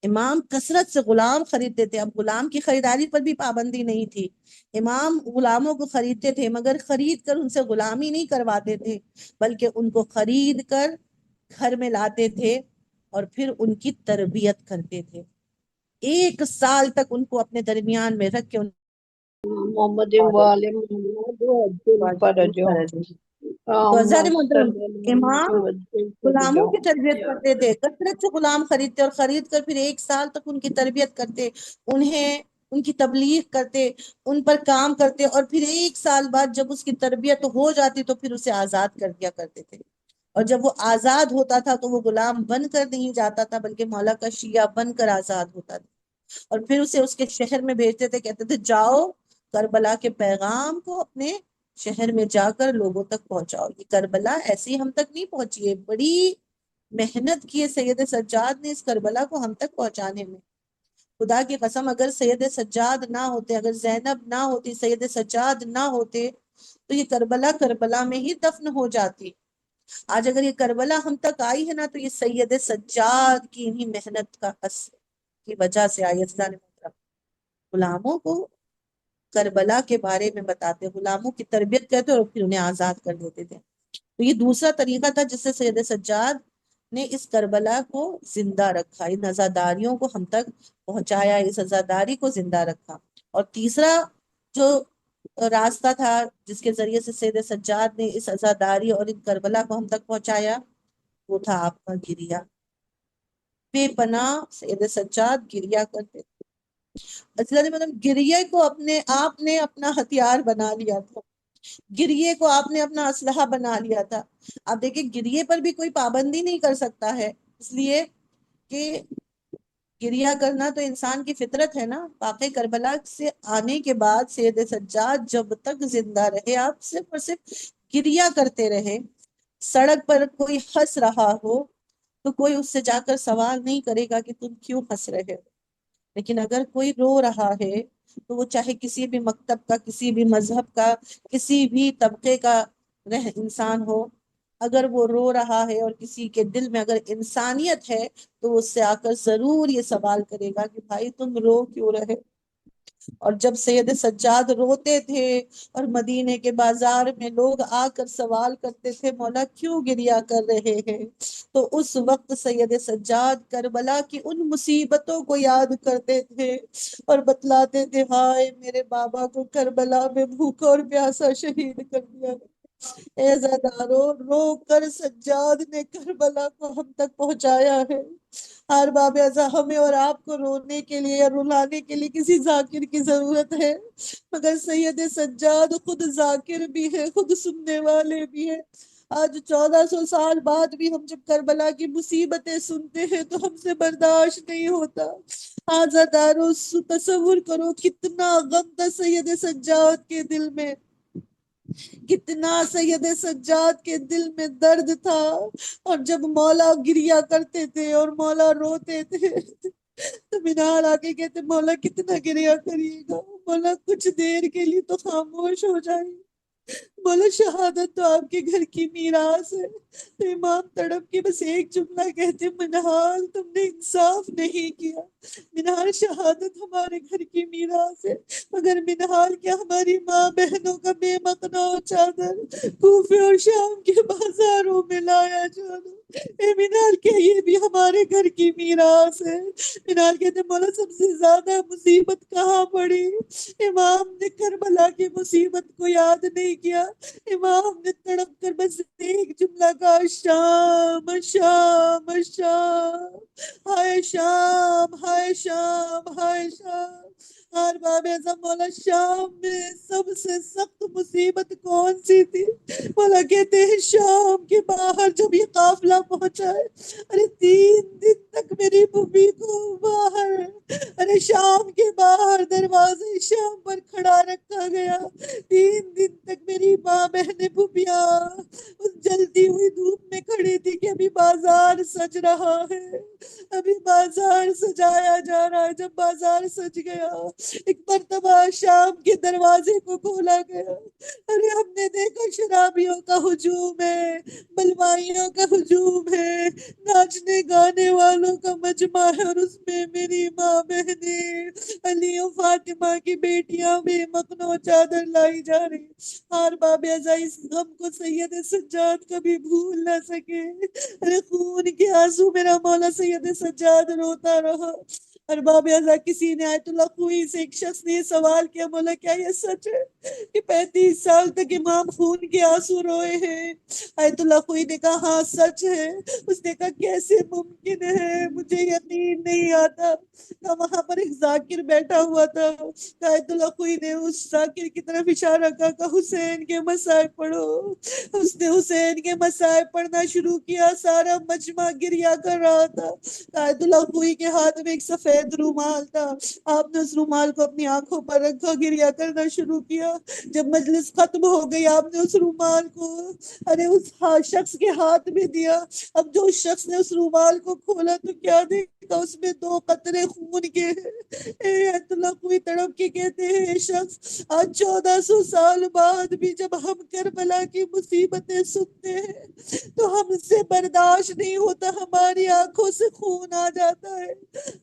امام کثرت سے غلام خریدتے تھے، اب غلام کی خریداری پر بھی پابندی نہیں تھی، امام غلاموں کو خریدتے تھے، مگر خرید کر ان سے غلامی نہیں کرواتے تھے، بلکہ ان کو خرید کر گھر میں لاتے تھے اور پھر ان کی تربیت کرتے تھے۔ 1 سال تک ان کو اپنے درمیان میں رکھ کے محمد والے محمد فرجو تو عزیزان محترم، امام غلاموں کی تربیت فرجو کرتے تھے، کثرت سے غلام خریدتے اور خرید کر پھر 1 سال تک ان کی تربیت کرتے، انہیں ان کی تبلیغ کرتے، ان پر کام کرتے، اور پھر 1 سال بعد جب اس کی تربیت ہو جاتی تو پھر اسے آزاد کر دیا کرتے تھے۔ اور جب وہ آزاد ہوتا تھا تو وہ غلام بن کر نہیں جاتا تھا بلکہ مولا کا شیعہ بن کر آزاد ہوتا تھا، اور پھر اسے اس کے شہر میں بھیجتے تھے، کہتے تھے جاؤ کربلا کے پیغام کو اپنے شہر میں جا کر لوگوں تک پہنچاؤ۔ یہ کربلا ایسے ہی ہم تک نہیں پہنچی ہے، بڑی محنت کی ہے سید سجاد نے اس کربلا کو ہم تک پہنچانے میں۔ خدا کی قسم اگر سید سجاد نہ ہوتے، اگر زینب نہ ہوتی، سید سجاد نہ ہوتے تو یہ کربلا کربلا میں ہی دفن ہو جاتی۔ آج اگر یہ کربلا ہم تک آئی ہے نا تو یہ سید سجاد کی انہی محنت کا اثر کی وجہ سے آئی. عزیزان محترم، غلاموں کو کربلا کے بارے میں بتاتے، غلاموں کی تربیت کرتے اور پھر انہیں آزاد کر دیتے تھے. تو یہ دوسرا طریقہ تھا جس سے سید سجاد نے اس کربلا کو زندہ رکھا، ان عزاداریوں کو ہم تک پہنچایا، اس عزاداری کو زندہ رکھا. اور تیسرا جو راستہ تھا جس کے ذریعے سے سید سجاد نے اس عزاداری اور ان کربلا کو ہم تک پہنچایا، وہ تھا آپ کا گریا. بے پناہ سید سجاد گریا کرتے تھے. مطلب گریے کو اپنے آپ نے اپنا ہتھیار بنا لیا تھا، گریے کو آپ نے اپنا اسلحہ بنا لیا تھا. آپ دیکھیں گریے پر بھی کوئی پابندی نہیں کر سکتا ہے، اس لیے کہ گریا کرنا تو انسان کی فطرت ہے نا. واقع کربلا سے آنے کے بعد سید سجاد جب تک زندہ رہے آپ صرف اور صرف گریا کرتے رہے. سڑک پر کوئی ہنس رہا ہو تو کوئی اس سے جا کر سوال نہیں کرے گا کہ تم کیوں ہنس رہے ہو، لیکن اگر کوئی رو رہا ہے تو وہ چاہے کسی بھی مکتب کا، کسی بھی مذہب کا، کسی بھی طبقے کا انسان ہو، اگر وہ رو رہا ہے اور کسی کے دل میں اگر انسانیت ہے تو وہ اس سے آ کر ضرور یہ سوال کرے گا کہ بھائی تم رو کیوں رہے. اور جب سید سجاد روتے تھے اور مدینے کے بازار میں لوگ آ کر سوال کرتے تھے مولا کیوں گریا کر رہے ہیں، تو اس وقت سید سجاد کربلا کی ان مصیبتوں کو یاد کرتے تھے اور بتلاتے تھے ہائے میرے بابا کو کربلا میں بھوکا اور پیاسا شہید کر دیا. اے عزادارو، رو کر سجاد نے کربلا کو ہم تک پہنچایا ہے. ہر باب ازا ہمیں اور آپ کو رونے کے لیے یا رلانے کے لیے کسی ذاکر کی ضرورت ہے، مگر سید سجاد خود ذاکر بھی ہے، خود سننے والے بھی ہیں. آج 1400 سال بعد بھی ہم جب کربلا کی مصیبتیں سنتے ہیں تو ہم سے برداشت نہیں ہوتا. عزادارو تصور کرو کتنا غم تھا سید سجاد کے دل میں، کتنا سید سجاد کے دل میں درد تھا. اور جب مولا گریا کرتے تھے اور مولا روتے تھے تو منال آ کے کہتے مولا کتنا گریا کریے گا، مولا کچھ دیر کے لیے تو خاموش ہو جائے، مولا شہادت تو آپ کے گھر کی میراث ہے. تو امام تڑپ کے بس ایک جملہ کہتے منہال تم نے انصاف نہیں کیا، منہال شہادت ہمارے گھر کی میراث ہے مگر منہال کیا ہماری ماں بہنوں کا بے مقنا چادر کوفے اور شام کے بازاروں میں لایا جانا، اے منال کیا یہ بھی ہمارے گھر کی میراث ہے. منال کہتے مولا سب سے زیادہ مصیبت کہاں پڑی، امام نے کربلا کی مصیبت کو یاد نہیں کیا، امام نے تڑپ کر بس ایک جملہ کہا شام شام شام، ہائے شام ہائے شام ہائے شام. ہر باب اعظم مولا شام میں سب سے سخت مصیبت کون سی تھی؟ مولا کہتے ہیں شام کے باہر جب یہ قافلہ پہنچا ہے، ارے 3 دن تک میری بھوبی کو باہر، ارے شام کے باہر دروازے شام پر کھڑا رکھا گیا. 3 دن تک میری ماں بہنیں بھوبیاں اس جلتی ہوئی دھوپ میں کھڑی تھی کہ ابھی بازار سج رہا ہے، ابھی بازار سجایا جا رہا ہے. جب بازار سج گیا ایک مرتبہ شام کے دروازے کو کھولا گیا، ارے ہم نے دیکھا شرابیوں کا ہجوم ہے، بلوائیوں کا ہجوم ہے، ناچنے گانے والوں کا مجمع ہے، اور اس میں میری ماں بہنیں علی و فاطمہ کی بیٹیاں بے مقنو چادر لائی جا رہی. ہر باب ازا اس غم کو سید سجاد کبھی بھول نہ سکے. ارے خون کے آنسو میرا مولا سید سجاد روتا رہا. ارباب ازا کسی نے آیت اللہ خوئی سے ایک شخص نے یہ سوال کیا مولا کیا یہ سچ ہے کہ 35 سال تک امام خون کے آنسو روئے ہیں؟ آیت اللہ خوئی نے کہا ہاں سچ ہے. اس نے کہا کیسے ممکن ہے، مجھے یقین نہیں آتا. وہاں پر ایک ذاکر بیٹھا ہوا تھا، آیت اللہ خوئی نے اس ذاکر کی طرف اشارہ کیا کہ حسین کے مصائب پڑھو. اس نے حسین کے مصائب پڑھنا شروع کیا، سارا مجمع گریا کر رہا تھا. آیت اللہ خوئی کے ہاتھ میں ایک سفید سفید رومال تھا، آپ نے اس رومال کو اپنی آنکھوں پر رکھا، گریا کرنا شروع کیا۔ جب مجلس ختم ہو گئی آپ نے اس رومال کو اس شخص کے ہاتھ میں دیا۔ اب جو اس شخص نے اس رومال کو کھولا تو کیا دیکھا، اس میں 2 قطرے خون کے۔ ایت اللہ کوئی تڑپ کے کہتے ہیں اے شخص، آج 1400 سال بعد بھی جب ہم کربلا کی مصیبتیں سنتے ہیں تو ہم سے برداشت نہیں ہوتا، ہماری آنکھوں سے خون آ جاتا ہے۔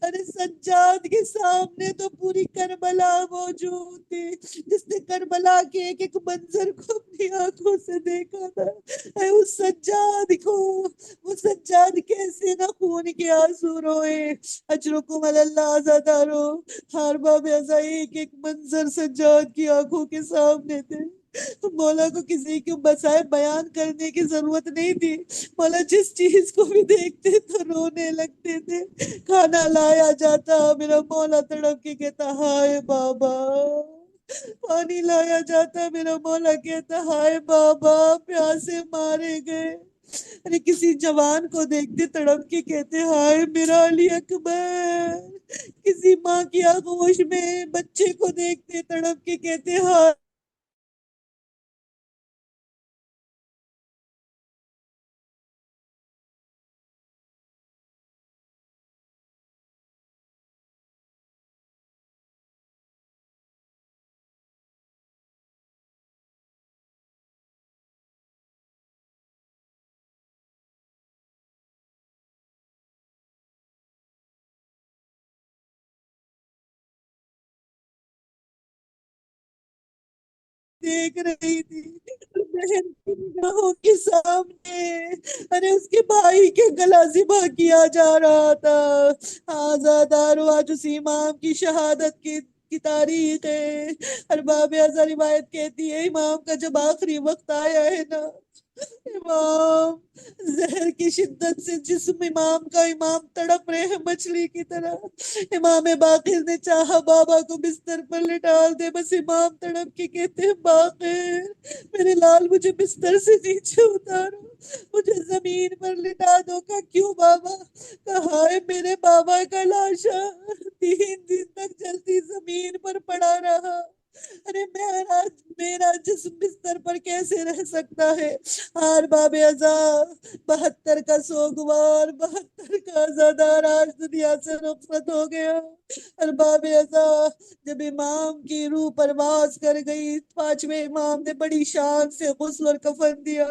ارے سجاد کے سامنے تو پوری کربلا موجود تھی، جس نے کربلا کے ایک ایک منظر کو اپنی آنکھوں سے دیکھا تھا۔ اے اس سجاد کو، وہ سجاد کیسے نہ خون کے آنسو روئے۔ اجرکم اللہ آزادارو، ہر باب ازا ایک ایک منظر سجاد کی آنکھوں کے سامنے تھے۔ مولا کو کسی کو بسائے بیان کرنے کی ضرورت نہیں تھی، مولا جس چیز کو بھی دیکھتے تو رونے لگتے تھے۔ کھانا لایا جاتا، میرا مولا تڑپ کے کہتا ہائے بابا۔ پانی لایا جاتا، میرا مولا کہتا ہائے بابا پیاسے مارے گئے۔ ارے کسی جوان کو دیکھتے تڑپ کے کہتے ہائے میرا علی اکبر۔ کسی ماں کی آغوش میں بچے کو دیکھتے تڑپ کے کہتے ہائے دیکھ رہی تھی بہن کی نگاہوں کے سامنے ارے اس کے بھائی کے گلا ذبح کیا جا رہا تھا۔ آزادارو آج اس امام کی شہادت کی تاریخ ہے۔ ارباب ازا روایت کہتی ہے امام کا جب آخری وقت آیا ہے نا، امام زہر کی شدت سے جسم امام کا، امام تڑپ رہے ہیں مچھلی کی طرح۔ امام باقر نے چاہا بابا کو بستر پر لٹال دے، بس امام تڑپ کے کہتے ہیں باقر میرے لال مجھے بستر سے نیچے اتارو، مجھے زمین پر لٹا دو۔ کا کیوں بابا؟ کہا ہے میرے بابا کا لاشا 3 دن تک جلتی زمین پر پڑا رہا، ارے میرا جسم بستر پر کیسے رہ سکتا ہے؟ ہار باب ازا 72 کا سوگوار، 72 کا عزادار آج دنیا سے رخصت ہو گیا۔ ارباب ازا جب امام کی روح پرواز کر گئی، 5ویں امام نے بڑی شان سے غسل اور کفن دیا۔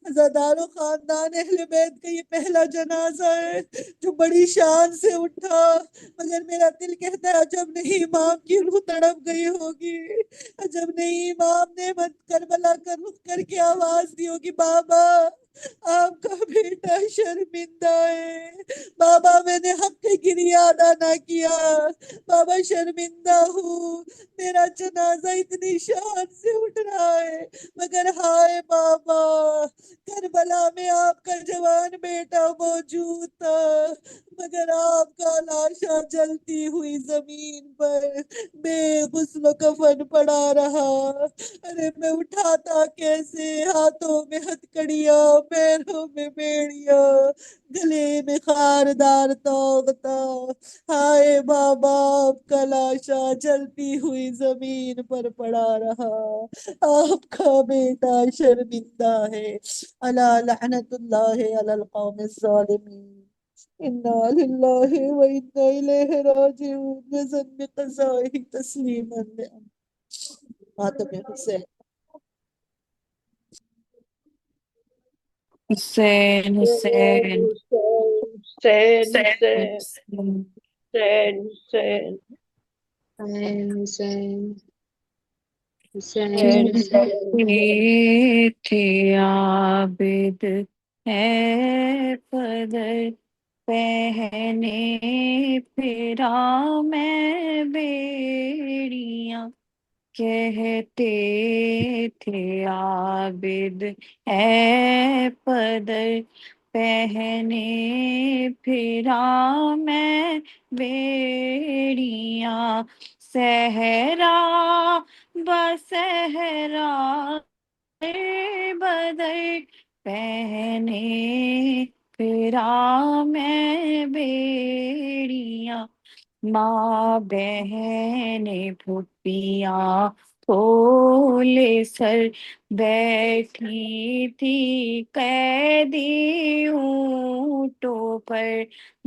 عزادارو خاندان اہل بیت کا یہ پہلا جنازہ ہے جو بڑی شان سے اٹھا، مگر میرا دل کہتا ہے جب نہیں امام کی روح تڑپ گئی ہوگی، جب نہیں امام نے کربلا کا رخ کر کے آواز دی ہوگی بابا آپ کا بیٹا شرمندہ ہے، بابا میں نے حق گریہ ادا نہ کیا، بابا شرمندہ ہوں، میرا جنازہ اتنی شان سے اٹھ رہا ہے، مگر ہائے بابا کربلا میں آپ کا جوان بیٹا موجود تھا، مگر آپ کا لاشا جلتی ہوئی زمین پر بے غسل و کفن پڑا رہا۔ ارے میں اٹھاتا کیسے؟ ہاتھوں میں ہتکڑیاں، پیروں میں بیڑیاں، گلے میں خاردار توغتا، ہائے بابا آپ کا لاشا جلتی ہوئی زمین پر پڑا رہا، آپ کا بیٹا شرمندہ ہے۔ الا لعنت اللہ علی القوم الظالمین، انا للہ و انا الیہ راجعون، بذنب قضائہ تسلیما ماتم حسین۔ حسین حسین حسین حسین حسین حسین حسین حسین حسین حسین حسین تھے عابد ہے قدر پہنے پھرا میں بیڑیاں، کہتے تھے عابد ہے پدر پہنے پھرا میں بیڑیاں، صحرا بصحرا بدر پہنے پھرا میں بیڑیاں، ماں بہن پھوپھیاں پھولے سر بیٹھی تھی قیدی اونٹوں پر،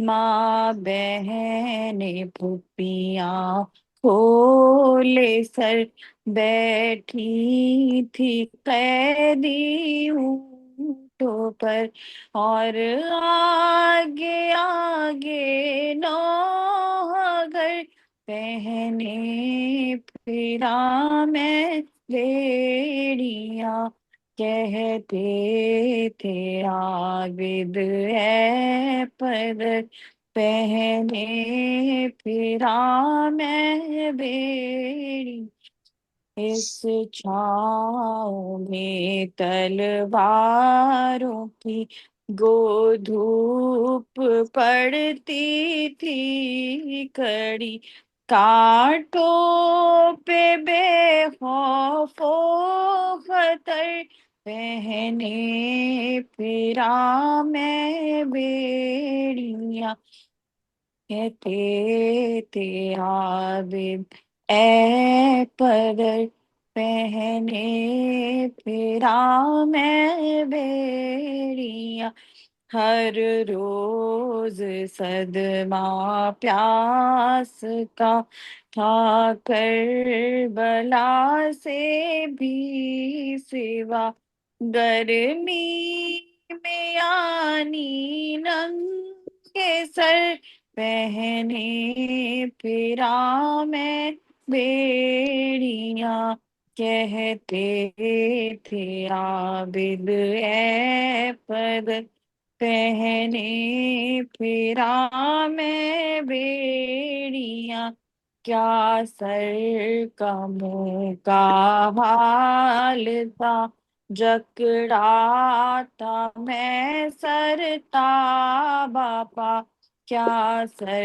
ماں بہن پھوپھیاں پھولے سر بیٹھی تھی قیدی اونٹوں پر، اور آگے آگے نوح گر پہنے پھرا میں بیڑیاں، کہتے تھے عابد ہے پر پہنے پھرا میں بیڑی، اس چھاؤں میں تلواروں کی گو دھوپ پڑتی تھی کڑی، کانٹوں پہ بے خوف و خطر پہنے پھرا میں بیڑیاں، کہتے تھے عابد اے پدر پہنے پھرا میں بیڑیاں، ہر روز صدمہ پیاس کا تھا کربلا سے بھی سوا، گرمی میں یعنی ننگے سر پہنے پھرا میں بیڑیاں، کہتے تھے عابد اے پدر پہنے پھرا میں بیڑیاں، کیا سر کا منہ کا حال تھا جکڑا تھا میں سر تابا پا، کیا سر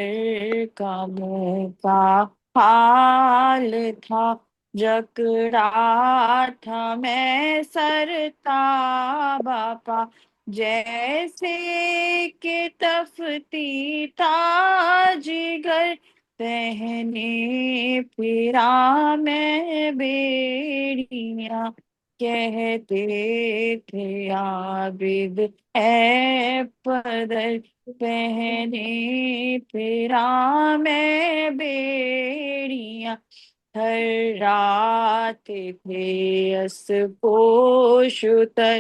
کا منہ کا حال تھا جکڑا تھا میں سر تابا پا، جیسے کہ تفتی تھا جگر پہنے پھرا میں بیڑیاں، کہتے تھے عابد اے پدر پہنے پھرا میں بیڑیاں، ہر رات تھے پوش اتر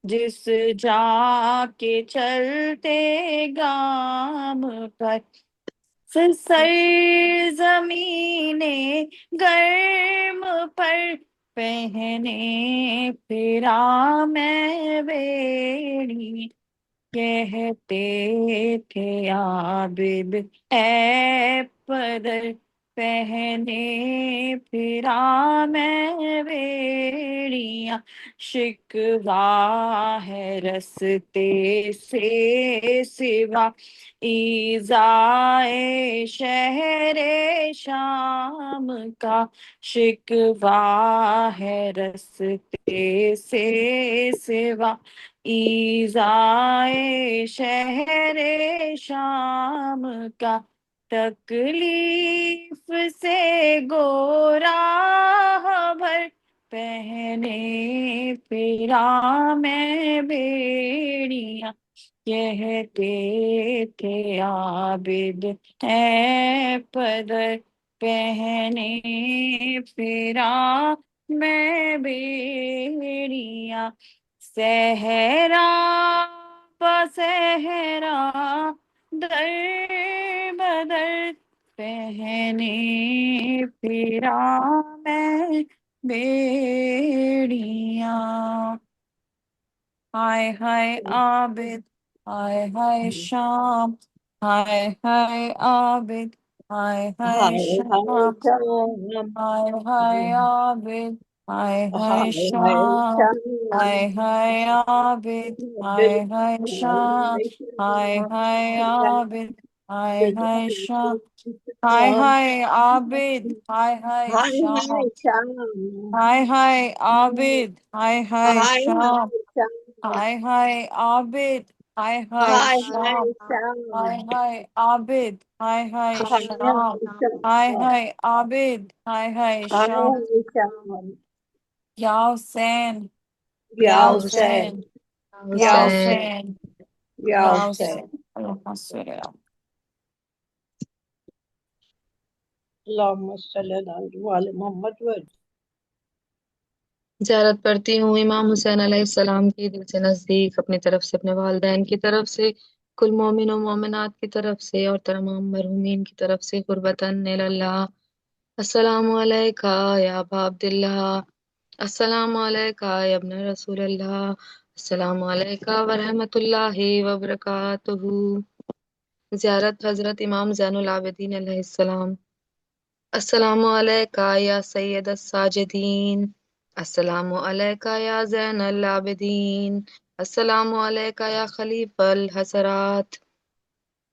جس جا کے چلتے گام پر، سر زمین گرم پر پہنے پھرا میں بیڑی، کہتے تھے عابد اے پدر پہنے پھرا میں بیڑیاں، شکوہ ہے رستے سے سوا ایذائے شہر شام کا، شکوہ ہے رستے سے سوا ایذائے شہر شام کا، تکلیف سے گورا بھر پہنے پھرا میں بیڑیاں، کہتے تھے عابد اے پدر پہنے پھرا میں بیڑیاں، صحرا بصحرا در بدر پہنے پھرا میں بیڑیاں، ہائے ہائے عابد ہائے ہائے شام، ہائے ہائے عابد ہائے ہائے ہائے ہائے شام، شام، ہائے ہائے عابد ہائے ہائے ہائے ہائے شام، شام، ہائے ہائے عابد ہائے ہائے شام، ہائے ہائے عابد ہائے ہائے شام، ہائے ہائے عابد ہائے ہائے ہائے شام، ہائے شام، ہائے ہائے عابد ہائے ہائے ہائے شام، ہائے شام، ہائے ہائے عابد Hi, Hi, hi, hi, Sham. Sam. Hi, hi, Abid. Hi, hi, Hi, Sham. Sam. Hi, hi, Abid. Hi, hi, Hi, Sham. Sam. Ya Hussein. Ya Ya Hussein. Hussein. Ya Ya حسین Hussein. Hussein. Ya Ya Hussein. Hussein. Allahumma salli ala. Allahumma salli ala Muhammad wa زیارت پڑھتی ہوں امام حسین علیہ السلام کی دل سے نزدیک، اپنی طرف سے، اپنے والدین کی طرف سے، کل مومن و مومنات کی طرف سے اور تمام مرحومین کی طرف سے قربتاً اللہ۔ السلام علیکہ یا ابا عبداللہ، السلام علیکہ یا ابن رسول اللہ، السلام علیکہ ورحمۃ اللہ وبرکاتہ۔ زیارت حضرت امام زین العابدین علیہ السلام۔ السلام علیکہ یا سید الساجدین، السلام علیکہ یا زین العابدین، السلام علیکہ یا خلیف الحسرات،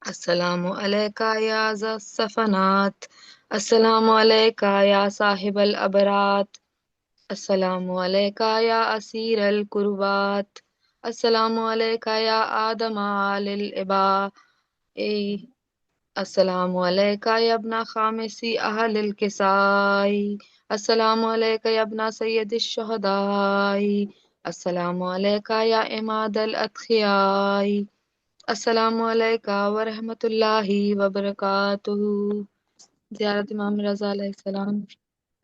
السلام علیکہ یا ذا الصفنات، السلام علیکہ یا صاحب الابرات، السلام علیکہ یا اسیر القربات، السلام علیکہ یا آدم للعبا، السلام علیکہ یا ابن خامسی اہل الکسائی، السلام علیکہ یا ابن سید الشہدائی، السلام علیکہ یا عماد الاتقیائی، السلام علیکہ ورحمۃ اللہ وبرکاتہ۔ زیارت امام رضا علیہ السلام۔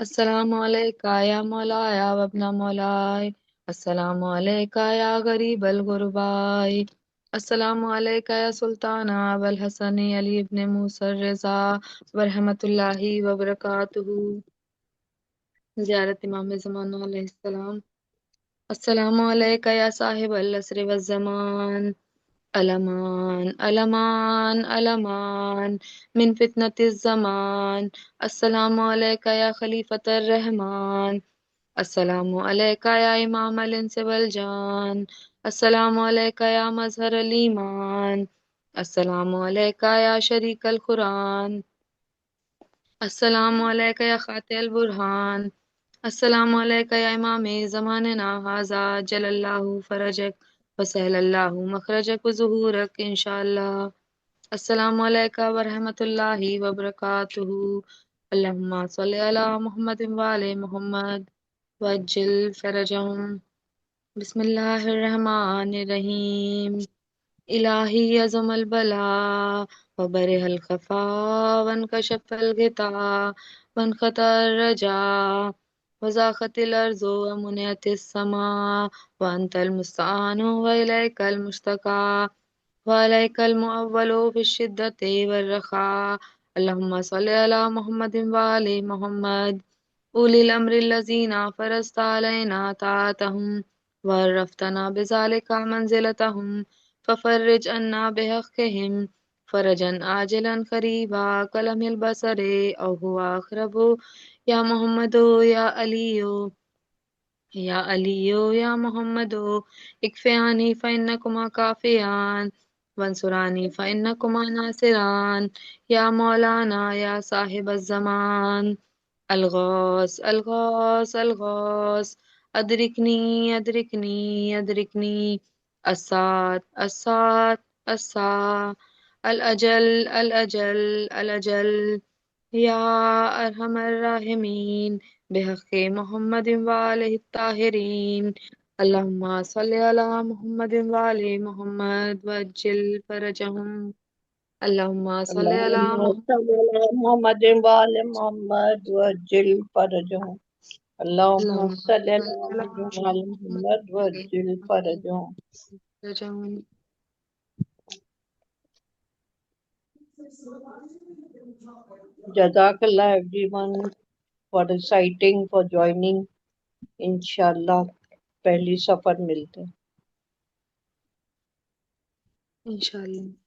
السلام علیکہ یا مولایا و ابن مولائے، السلام علیکہ یا غریب الغرباء، السلام علیکہ یا سلطان ابو الحسن علی ابن موسیٰ الرضا ورحمۃ اللہ وبرکاتہ۔ زیارت امام زمان علیہ السلام۔ السلام علیکہ یا صاحب العصر والزمان، الامان الامان الامان من فتنة الزمان، السلام علیکہ یا خلیفۃ الرحمن، السلام علیکہ یا امام الانس والجان، السلام علیکہ یا مظہر الایمان، السلام علیکہ یا شریک القرآن، السلام علیکہ یا خاطع البرہان، السلام علیکہ یا امام زماننا ھذا جل اللہ فرجک وسہل اللہ مخرجک وظہورک انشاءاللہ، السلام علیکہ ورحمۃ اللہ وبرکاتہ، اللہم صلی علی محمد وآل محمد وعجل فرجہم۔ بسم اللہ الرحمن الرحیم۔ الہی عظم البلا وبرح الخفا وانکشف الغطا وانخطا الرجا وضاقت الارض ومنعت السماء وانت المستعان والیک المشتکا وعلیک المؤول فی الشدۃ والرخاء، اللہم صلی علی محمد وآل محمد اولی الامر الذین فرضت علینا طاعتہم وعرفتنا بذلک منزلتہم ففرج عنا بحقہم فرجا عاجلا قریبا کلمح البصر او هو اقرب، یا محمد یا علی یا علی یا محمد اکفیانی فإنکما کافیان وانصرانی فإنکما ناصران، یا مولانا یا صاحب الزمان، الغوث الغوث الغوث، ادرکنی ادرکنی ادرکنی، الساعة الساعة الساعة، الاجل الاجل الاجل، یا ارحم الراحمین بحق محمد وآلہ الطاہرین، اللہم صلی علی محمد وآل محمد وعجل فرجہم، اللہم صلی علی Allahumma محمد salli ala Muhammadin wa ali Muhammad wa ajil farajahum. Allahumma اللہم salli ala صلی علی Muhammadin wa ali Muhammad Muhammad wa ajil farajahum. فرجہم۔ Jazakallah everyone for reciting, for joining. Inshallah, پہلی سفر ملتے ہیں۔ انشاءاللہ۔